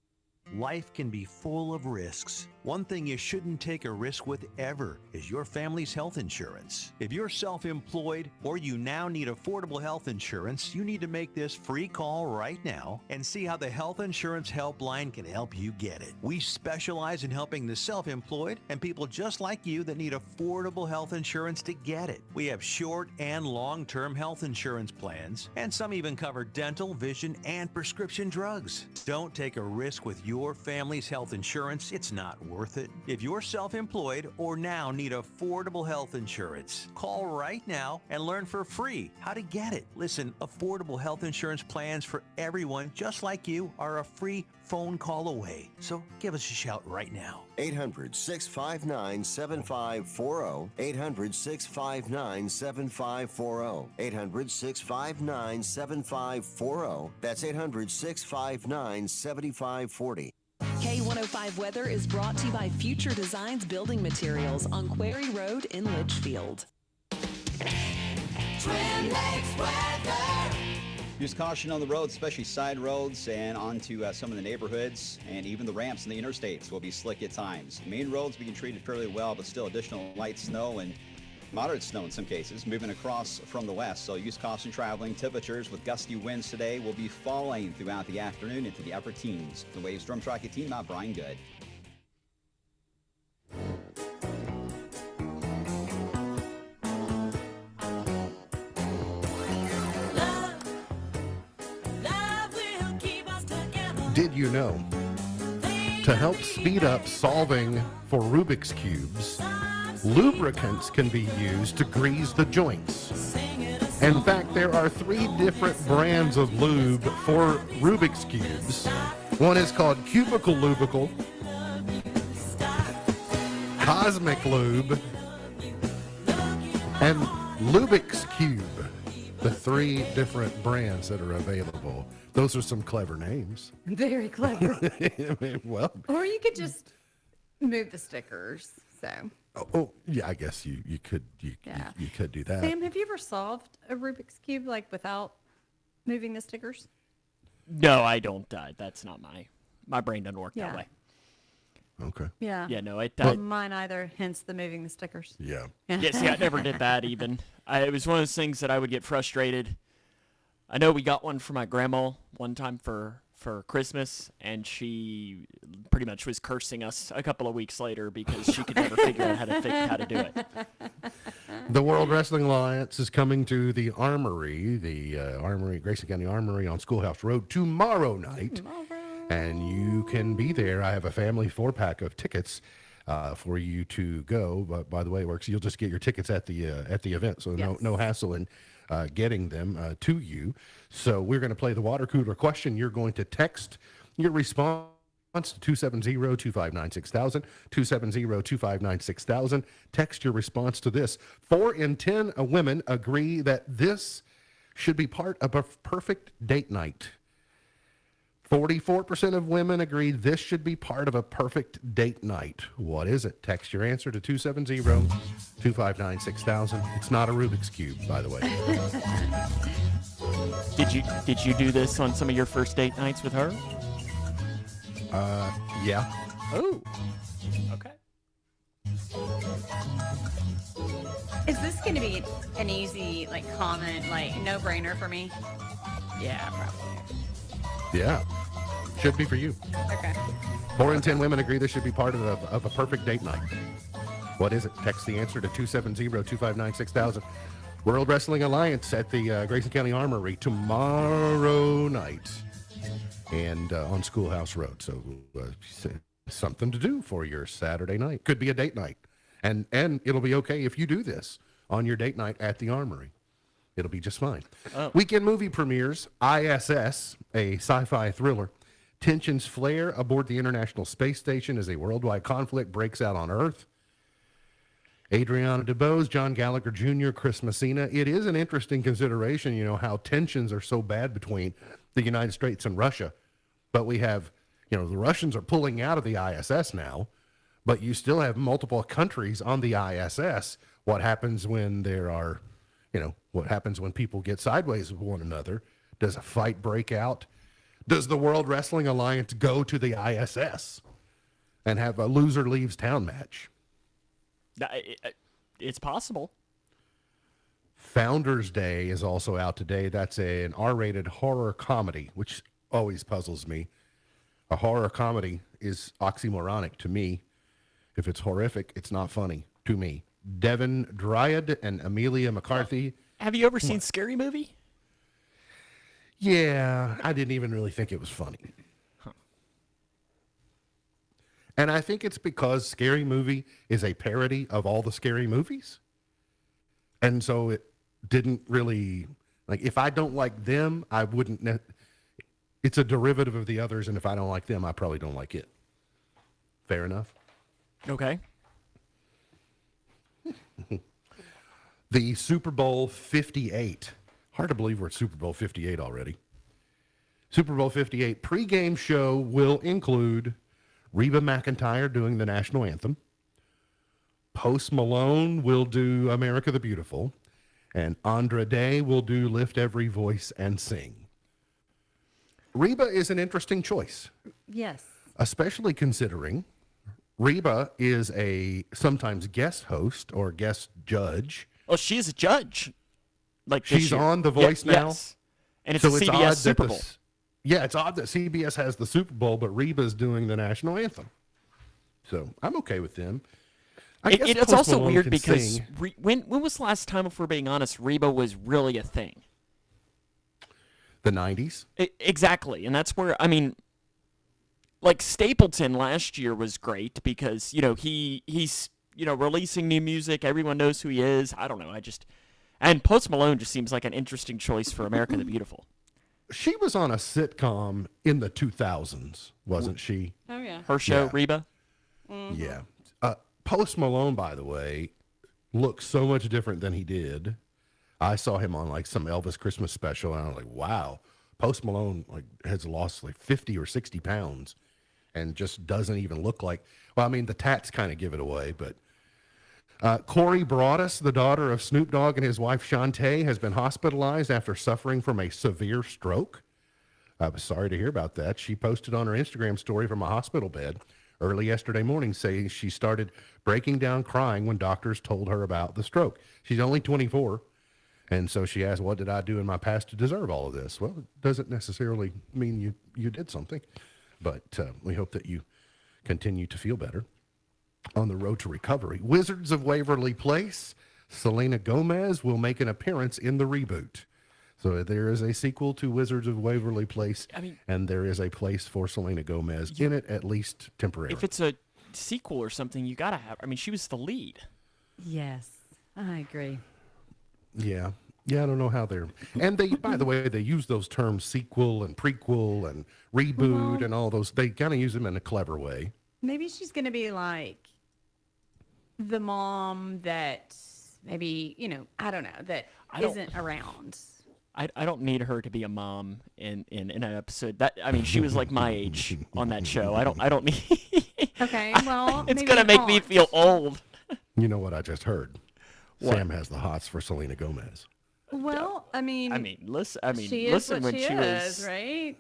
Life can be full of risks. One thing you shouldn't take a risk with ever is your family's health insurance. If you're self-employed or you now need affordable health insurance, you need to make this free call right now and see how the Health Insurance Helpline can help you get it. We specialize in helping the self-employed and people just like you that need affordable health insurance to get it. We have short and long-term health insurance plans, and some even cover dental, vision, and prescription drugs. Don't take a risk with your family's health insurance. It's not worth it. If you're self-employed or now need affordable health insurance, call right now and learn for free how to get it. Listen, affordable health insurance plans for everyone just like you are a free phone call away. So give us a shout right now. 800-659-7540. 800-659-7540. 800-659-7540. That's 800-659-7540. K105 Weather is brought to you by Future Designs Building Materials on Quarry Road in Litchfield. Twin Lakes weather. Use caution on the roads, especially side roads and onto some of the neighborhoods, and even the ramps in the interstates will be slick at times. Main roads being treated fairly well, but still additional light snow and moderate snow in some cases, moving across from the west. So use caution traveling. Temperatures with gusty winds today will be falling throughout the afternoon into the upper teens. The Waves Storm Tracker team, I'm Brian Good. Did you know? To help speed up solving for Rubik's Cubes, lubricants can be used to grease the joints. In fact, there are 3 different brands of lube for Rubik's Cubes. One is called Cubicle Lubical, Cosmic Lube, and Lubix Cube. The 3 different brands that are available. Those are some clever names. Very clever. Well, Or you could just move the stickers. So. oh yeah, I guess you could Yeah. you could do that. Sam, have you ever solved a Rubik's Cube like without moving the stickers? No, I don't. That's not my brain doesn't work Yeah. that way. Okay. Yeah. Yeah, no, it. Mine either. Hence the moving the stickers. Yeah. Yeah, see, I never did that even. It was one of those things that I would get frustrated. I know we got one for my grandma one time for Christmas, and she pretty much was cursing us a couple of weeks later because she could never figure out how to do it. The World Wrestling Alliance is coming to the Armory, Grayson County Armory on Schoolhouse Road tomorrow night. And you can be there. I have a family 4-pack of tickets for you to go. But by the way, it works. You'll just get your tickets at the event, so no hassle in getting them to you. So we're going to play the water cooler question. You're going to text your response to 270-259-6000, 270-259-6000. Text your response to this. 4 in 10 women agree that this should be part of a perfect date night. 44% of women agree this should be part of a perfect date night. What is it? Text your answer to 270-259-6000. It's not a Rubik's Cube, by the way. Did you do this on some of your first date nights with her? Yeah. Oh. Okay. Is this going to be an easy comment, no-brainer for me? Yeah, probably. Yeah. Should be for you. Okay. 4 in 10 women agree this should be part of a perfect date night. What is it? Text the answer to 270-259-6000. World Wrestling Alliance at the Grayson County Armory tomorrow night and on Schoolhouse Road. So something to do for your Saturday night. Could be a date night. And it'll be okay if you do this on your date night at the Armory. It'll be just fine. Oh. Weekend movie premieres, ISS, a sci-fi thriller. Tensions flare aboard the International Space Station as a worldwide conflict breaks out on Earth. Adriana DeBose, John Gallagher Jr., Chris Messina. It is an interesting consideration, how tensions are so bad between the United States and Russia. But we have, the Russians are pulling out of the ISS now, but you still have multiple countries on the ISS. What happens when there are, what happens when people get sideways with one another? Does a fight break out? Does the World Wrestling Alliance go to the ISS and have a loser leaves town match? It's possible. Founders Day is also out today. That's an R-rated horror comedy, which always puzzles me. A horror comedy is oxymoronic to me. If it's horrific, it's not funny to me. Devin Dryad and Amelia McCarthy. Have you ever seen Scary Movie? Yeah, I didn't even really think it was funny. And I think it's because Scary Movie is a parody of all the scary movies. And so it didn't really, if I don't like them, I wouldn't, it's a derivative of the others. And if I don't like them, I probably don't like it. Fair enough? Okay. The Super Bowl 58. Hard to believe we're at Super Bowl 58 already. Super Bowl 58 pregame show will include Reba McEntire doing the national anthem. Post Malone will do America the Beautiful. And Andra Day will do Lift Every Voice and Sing. Reba is an interesting choice. Yes. Especially considering Reba is a sometimes guest host or guest judge. Oh, she's a judge. Like this She's year. on The Voice now. Yes. And it's So a it's odd CBS that Super the Bowl. Yeah, it's odd that CBS has the Super Bowl, but Reba's doing the national anthem. So I'm okay with them. I guess It's Post also Malone weird can because sing. when was the last time, if we're being honest, Reba was really a thing? The 90s. Exactly. And that's where, I mean, like Stapleton last year was great because, he's, releasing new music. Everyone knows who he is. I don't know. And Post Malone just seems like an interesting choice for America the Beautiful. She was on a sitcom in the 2000s, wasn't she? Oh, yeah. Her show, Yeah. Reba? Yeah. Post Malone, by the way, looks so much different than he did. I saw him on like some Elvis Christmas special, and I was like, wow, Post Malone has lost like 50 or 60 pounds and just doesn't even look like, well, I mean, the tats kind of give it away, but Corey Broaddus, the daughter of Snoop Dogg and his wife Shantae, has been hospitalized after suffering from a severe stroke. I was sorry to hear about that. She posted on her Instagram story from a hospital bed early yesterday morning saying she started breaking down crying when doctors told her about the stroke. She's only 24. And so she asked, what did I do in my past to deserve all of this? Well, it doesn't necessarily mean you did something, but we hope that you continue to feel better on the road to recovery. Wizards of Waverly Place, Selena Gomez will make an appearance in the reboot. So there is a sequel to Wizards of Waverly Place, and there is a place for Selena Gomez in it, at least temporarily. If it's a sequel or something, you got to have, she was the lead. Yes, I agree. Yeah. Yeah, I don't know how they're... And they, by the way, they use those terms sequel and prequel and reboot and all those. They kind of use them in a clever way. Maybe she's going to be like the mom that maybe, I don't know, that isn't around. I don't need her to be a mom in an episode. She was like my age on that show. I don't need... Okay, well, it's maybe going to make me aunt. feel old. You know what I just heard? What? Sam has the hots for Selena Gomez. Well, listen. she is listen. what When she she is, was, right?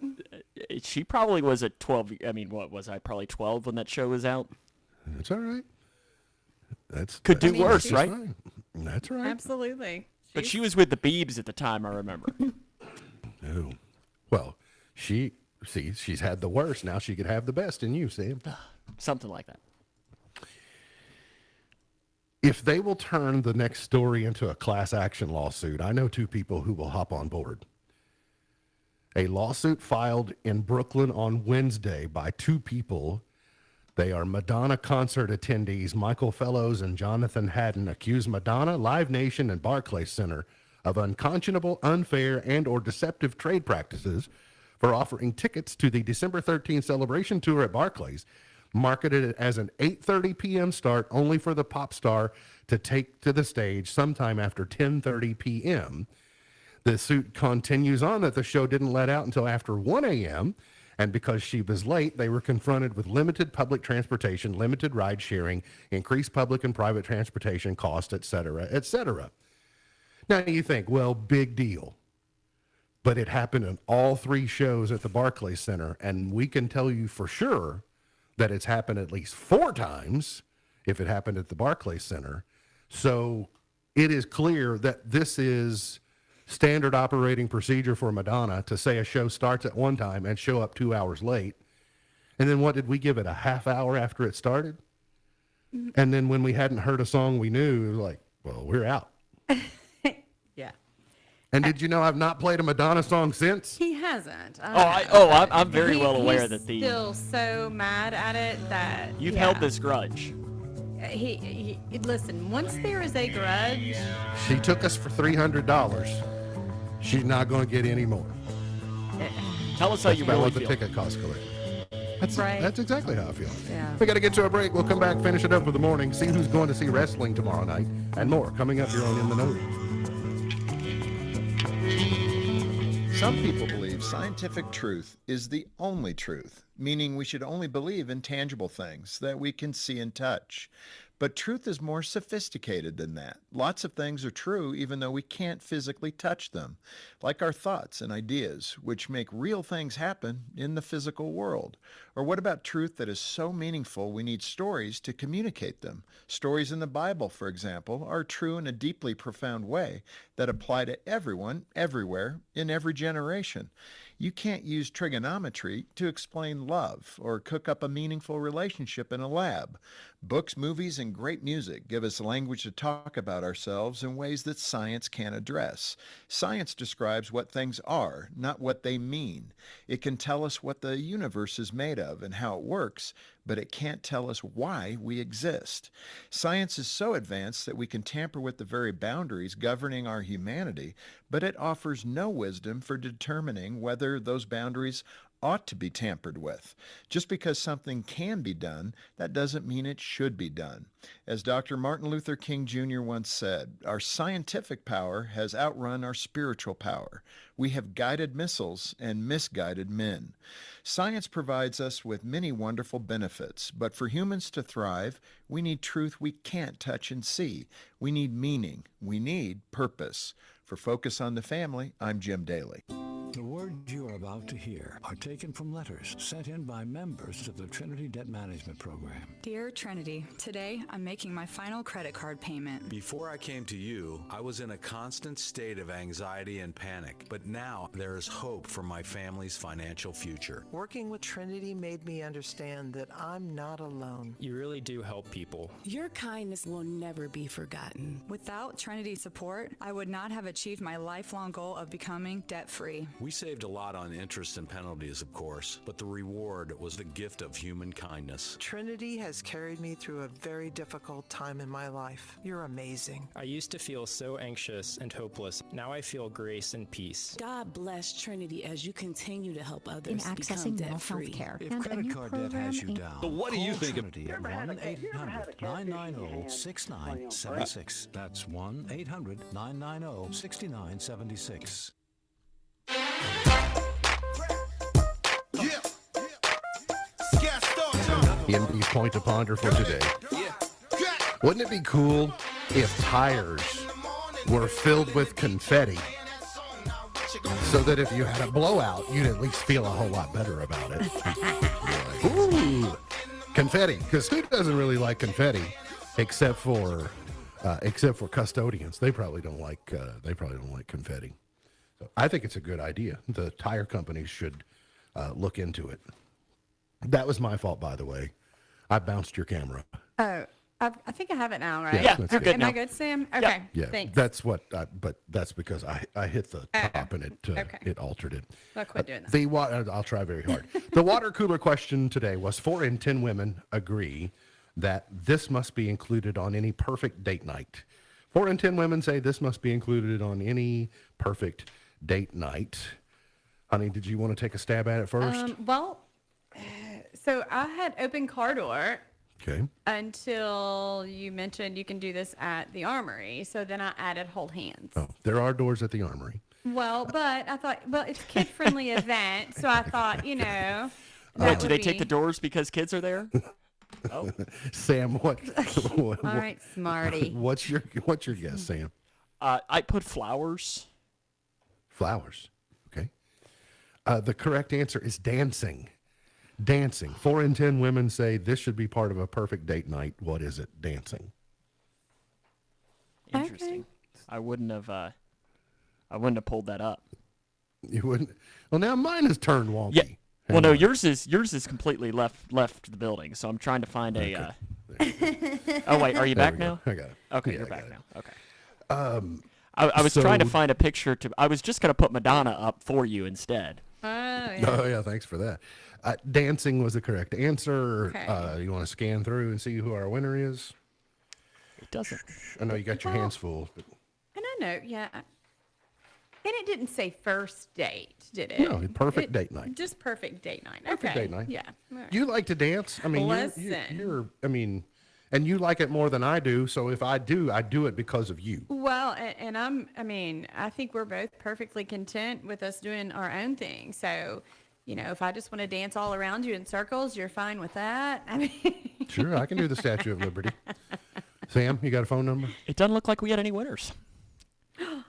she probably was a 12. What was I? Probably 12 when that show was out. That's all right. Could do worse, she's right? Fine. That's right. Absolutely. But she was with the Biebs at the time. I remember. Oh, well, she's had the worst. Now she could have the best in you, Sam. Something like that. If they will turn the next story into a class action lawsuit, I know two people who will hop on board. A lawsuit filed in Brooklyn on Wednesday by two people. They are Madonna concert attendees Michael Fellows and Jonathan Haddon accuse Madonna, Live Nation, and Barclays Center of unconscionable, unfair, and or deceptive trade practices for offering tickets to the December 13th celebration tour at Barclays, marketed as an 8:30 p.m. start only for the pop star to take to the stage sometime after 10:30 p.m. The suit continues on that the show didn't let out until after 1 a.m., and because she was late, they were confronted with limited public transportation, limited ride sharing, increased public and private transportation costs, et cetera, et cetera. Now you think, well, big deal. But it happened in all three shows at the Barclays Center, and we can tell you for sure that it's happened at least 4 times if it happened at the Barclays Center. So it is clear that this is standard operating procedure for Madonna to say a show starts at one time and show up 2 hours late. And then what did we give it, a half hour after it started? And then when we hadn't heard a song we knew, it was like, well, we're out. Yeah. And did you know I've not played a Madonna song since? He hasn't. I'm very well aware he's that the still so mad at it that you've held this grudge. He listen. Once there is a grudge, She took us for $300. She's not going to get any more. Tell us how That's you about really what the feel. ticket cost collected. That's Right. That's exactly how I feel. Yeah. We got to get to a break. We'll come back, finish it up for the morning, see who's going to see wrestling tomorrow night, and more coming up here on In the Know. Some people believe scientific truth is the only truth, meaning we should only believe in tangible things that we can see and touch. But truth is more sophisticated than that. Lots of things are true even though we can't physically touch them, like our thoughts and ideas, which make real things happen in the physical world. Or what about truth that is so meaningful we need stories to communicate them? Stories in the Bible, for example, are true in a deeply profound way that apply to everyone, everywhere, in every generation. You can't use trigonometry to explain love or cook up a meaningful relationship in a lab. Books, movies, and great music give us language to talk about ourselves in ways that science can't address. Science describes what things are, not what they mean. It can tell us what the universe is made of and how it works, but it can't tell us why we exist. Science is so advanced that we can tamper with the very boundaries governing our humanity, but it offers no wisdom for determining whether those boundaries ought to be tampered with. Just because something can be done, that doesn't mean it should be done. As Dr. Martin Luther King Jr. once said, our scientific power has outrun our spiritual power. We have guided missiles and misguided men. Science provides us with many wonderful benefits, but for humans to thrive, we need truth we can't touch and see. We need meaning. We need purpose. For Focus on the Family, I'm Jim Daly. The words you are about to hear are taken from letters sent in by members of the Trinity Debt Management Program. Dear Trinity, today I'm making my final credit card payment. Before I came to you, I was in a constant state of anxiety and panic, but now there is hope for my family's financial future. Working with Trinity made me understand that I'm not alone. You really do help people. Your kindness will never be forgotten. Without Trinity's support, I would not have achieved my lifelong goal of becoming debt-free. We saved a lot on interest and penalties, of course, but the reward was the gift of human kindness. Trinity has carried me through a very difficult time in my life. You're amazing. I used to feel so anxious and hopeless. Now I feel grace and peace. God bless Trinity as you continue to help others in accessing mental health care. If credit card debt has you down, so what do you think of Trinity at 1-800-990-6976. That's 1-800-990-6976. MD's point to ponder for today. Wouldn't it be cool if tires were filled with confetti so that if you had a blowout, you'd at least feel a whole lot better about it? Ooh, confetti, because who doesn't really like confetti except for custodians? They probably don't like confetti. So I think it's a good idea. The tire companies should look into it. That was my fault, by the way. I bounced your camera. Oh, I think I have it now, right? Yeah, you're good Am now. I good, Sam? Okay. Yeah, Thanks. that's what. But that's because I hit the top and it altered it. I'll quit doing that. The water. I'll try very hard. The water cooler question today was: 4 in 10 women agree that this must be included on any perfect date night. 4 in 10 women say this must be included on any perfect date night. Honey, did you want to take a stab at it first? So I had open car door. Okay. Until you mentioned you can do this at the Armory. So then I added hold hands. Oh, there are doors at the Armory. Well, but I thought, it's a kid-friendly event. So I thought, Wait, do they take the doors because kids are there? Oh. Sam, what? All right, smarty. What's your guess, Sam? I put flowers. Flowers. Okay. The correct answer is dancing. Dancing. 4 in 10 women say this should be part of a perfect date night. What is it? Dancing. Interesting. Okay. I wouldn't have pulled that up. You wouldn't. Well, now mine is turned wonky. Yeah. Well, no, yours is completely left the building. So I'm trying to find a. Oh wait, are you back now? I got it. Okay, yeah, you're back now. Okay. I was trying to find a picture to. I was just gonna put Madonna up for you instead. Oh yeah. Oh yeah, thanks for that. Dancing was the correct answer. Okay. You want to scan through and see who our winner is? It doesn't. I know you got your hands full. But... And I know, yeah. And it didn't say first date, did it? No, perfect date night. Just perfect date night. Perfect Okay. date night. Yeah. All right. You like to dance? I mean, Listen. and you like it more than I do. So if I do it because of you. Well, and I think we're both perfectly content with us doing our own thing. So, if I just want to dance all around you in circles, you're fine with that. I mean, Sure, I can do the Statue of Liberty. Sam, you got a phone number? It doesn't look like we had any winners.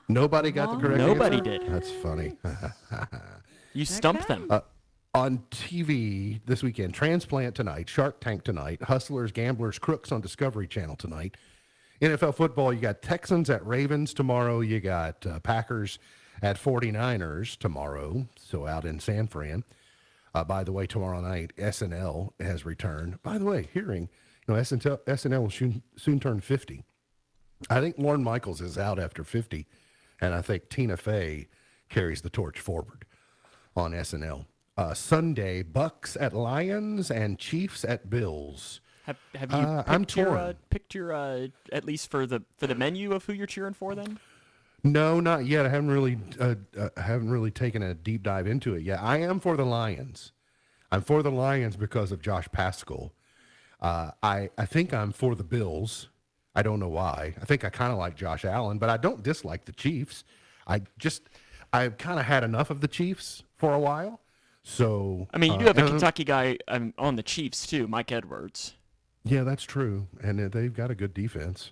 Nobody got the correct Nobody answer? did. That's funny. You stumped them. On TV this weekend, Transplant tonight, Shark Tank tonight, Hustlers, Gamblers, Crooks on Discovery Channel tonight. NFL football, you got Texans at Ravens tomorrow. You got Packers at 49ers tomorrow, so out in San Fran. By the way, tomorrow night, SNL has returned. By the way, SNL will soon turn 50. I think Lorne Michaels is out after 50, and I think Tina Fey carries the torch forward on SNL. Sunday, Bucks at Lions and Chiefs at Bills. Have you I'm picked your at least for the menu of who you're cheering for then? No, not yet. I haven't really taken a deep dive into it yet. I am for the Lions. I'm for the Lions because of Josh Pascal. I think I'm for the Bills. I don't know why. I think I kind of like Josh Allen, but I don't dislike the Chiefs. I've kind of had enough of the Chiefs for a while. So I mean, you do have a Kentucky guy on the Chiefs too, Mike Edwards. Yeah, that's true, and they've got a good defense.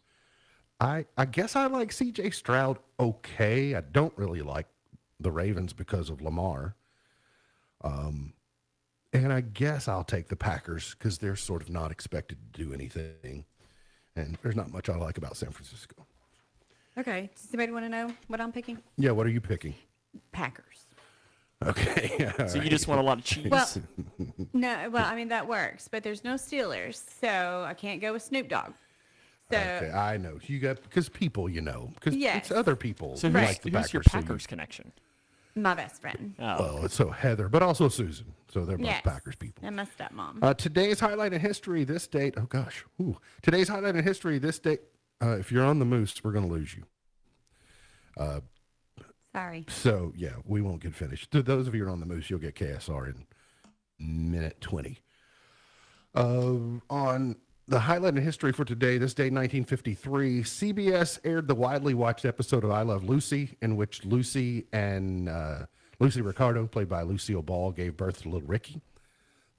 I guess I like C.J. Stroud okay. I don't really like the Ravens because of Lamar. And I guess I'll take the Packers because they're sort of not expected to do anything. And there's not much I like about San Francisco. Okay. Does anybody want to know what I'm picking? Yeah, what are you picking? Packers. Okay. So you just want a lot of cheese? Well, no, well, I mean, that works, but there's no Steelers, so I can't go with Snoop Dogg. So, okay, I know. You got, because people, because Yes. it's other people So who who's, like the who's Packers. your so Packers connection? my best friend. Oh. Well, so Heather, but also Susan. So they're both Yes. Packers people. And my stepmom. Today's highlight in history, this date. Oh, gosh. Ooh. Today's highlight in history, this date. If you're on the Moose, we're going to lose you. Sorry. So, yeah, we won't get finished. To those of you who are on the Moose, you'll get KSR in minute 20. On the highlight in history for today, this date, 1953, CBS aired the widely watched episode of I Love Lucy, in which Lucy and Lucy Ricardo, played by Lucille Ball, gave birth to little Ricky.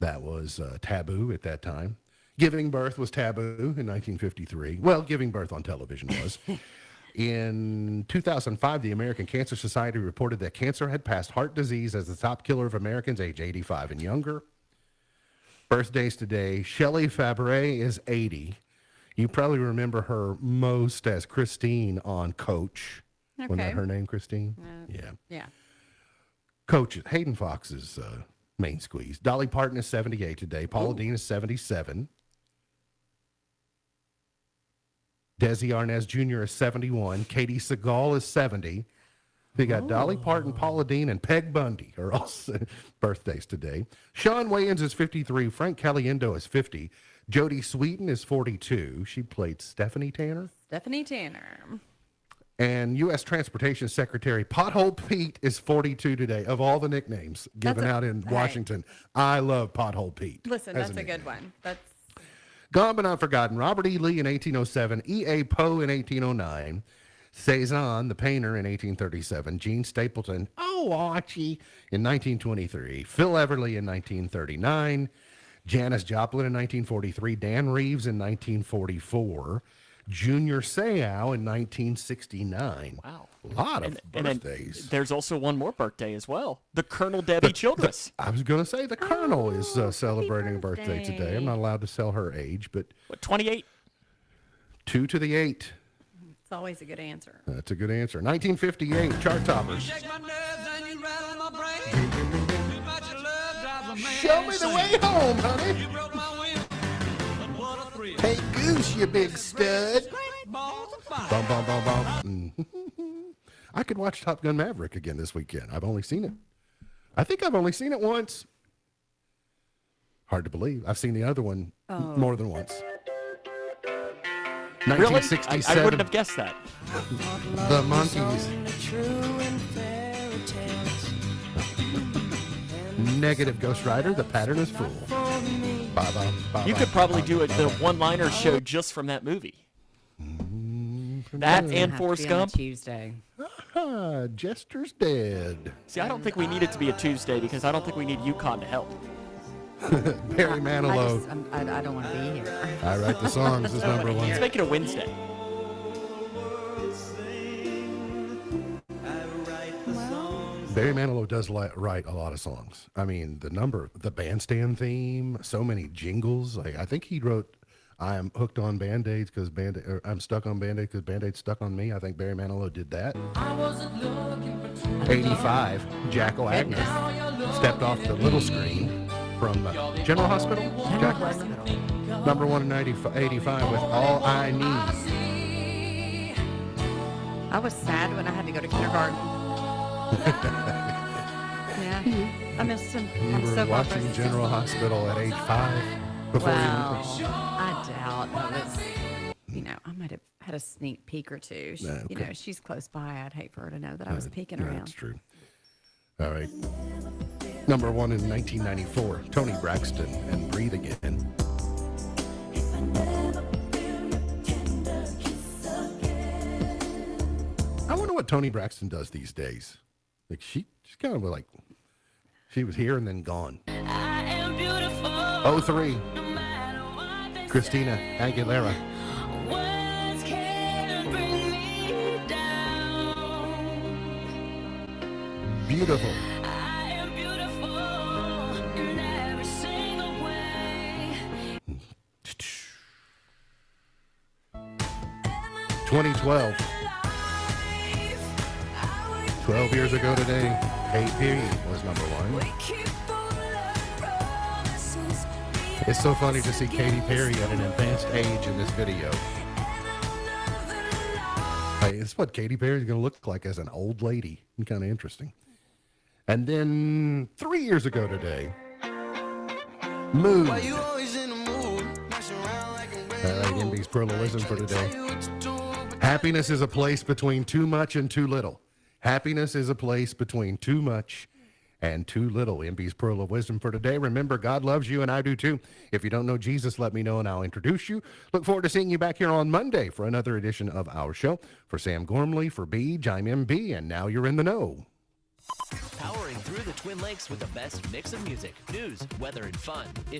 That was taboo at that time. Giving birth was taboo in 1953. Well, giving birth on television was. In 2005, the American Cancer Society reported that cancer had passed heart disease as the top killer of Americans age 85 and younger. Birthdays today, Shelley Fabre is 80. You probably remember her most as Christine on Coach. Wasn't that her name, Christine? Yeah. Yeah. Coach, Hayden Fox's main squeeze. Dolly Parton is 78 today. Paula Dean is 77. Desi Arnaz Jr. is 71. Katie Seagal is 70. They got Dolly Parton, Paula Dean, and Peg Bundy are all birthdays today. Sean Wayans is 53. Frank Caliendo is 50. Jodie Sweetin is 42. She played Stephanie Tanner. Stephanie Tanner. And U.S. Transportation Secretary Pothole Pete is 42 today. Of all the nicknames given out in Washington, I love Pothole Pete. Listen, as that's a good nickname. one. That's Gone but not forgotten. Robert E. Lee in 1807. E.A. Poe in 1809. Cezanne, the painter, in 1837. Gene Stapleton, Archie, in 1923. Phil Everly in 1939. Janis Joplin in 1943. Dan Reeves in 1944. Junior Seau in 1969. Wow. A lot of And then birthdays. there's also one more birthday as well. The Colonel Debbie Childress. I was going to say the Colonel is celebrating a birthday today. I'm not allowed to sell her age, but... What, 28? 2 to the 8. it's always a good answer. That's a good answer. 1958, chart toppers. Show me the way home, honey. Hey, Goose, you big stud. Bum, bum, bum, bum. I could watch Top Gun Maverick again this weekend. I've only seen it. I think I've only seen it once. Hard to believe. I've seen the other one more than once. Really? 1967. I wouldn't have guessed that. The Monkees. Negative Ghost Rider, The Pattern is Full. You could probably do the one-liner show just from that movie. That and Forrest Gump. Tuesday. Jester's dead. See, I don't think we need it to be a Tuesday because I don't think we need UConn to help. Barry Manilow. I don't want to be here. I Write the Songs is number one. Let's make it a Wednesday. Barry Manilow does write a lot of songs. I mean, the bandstand theme, so many jingles. Like, I think he wrote I'm hooked on Band-Aids because I'm stuck on Band-Aids because Band-Aids stuck on me. I think Barry Manilow did that. 85, Jack Wagner stepped off the little screen from General Hospital. Jack Wagner. Number one in 85 with All I Need. I was sad when I had to go to kindergarten. Yeah, I missed him. You were watching General Hospital at age 5 before Wow. you went. I doubt I was, I might have had a sneak peek or two. Okay. She's close by. I'd hate for her to know that I was peeking around. That's true. All right. Number one in 1994, Tony Braxton and Breathe Again. I wonder what Tony Braxton does these days. Like she's kind of like, she was here and then gone. 03, Christina Aguilera. Beautiful. 2012. 12 years ago today, Katy Perry was number one. It's so funny to see Katy Perry at an advanced age in this video. It's what Katy Perry is going to look like as an old lady. Kind of interesting. And then 3 years ago today, Mood. All right, MB's pluralism for today. Happiness is a place between too much and too little. Happiness is a place between too much and too little. MB's Pearl of Wisdom for today. Remember, God loves you, and I do too. If you don't know Jesus, let me know, and I'll introduce you. Look forward to seeing you back here on Monday for another edition of our show. For Sam Gormley, for Beej, I'm MB, and now you're in the know. Powering through the Twin Lakes with the best mix of music, news, weather, and fun. If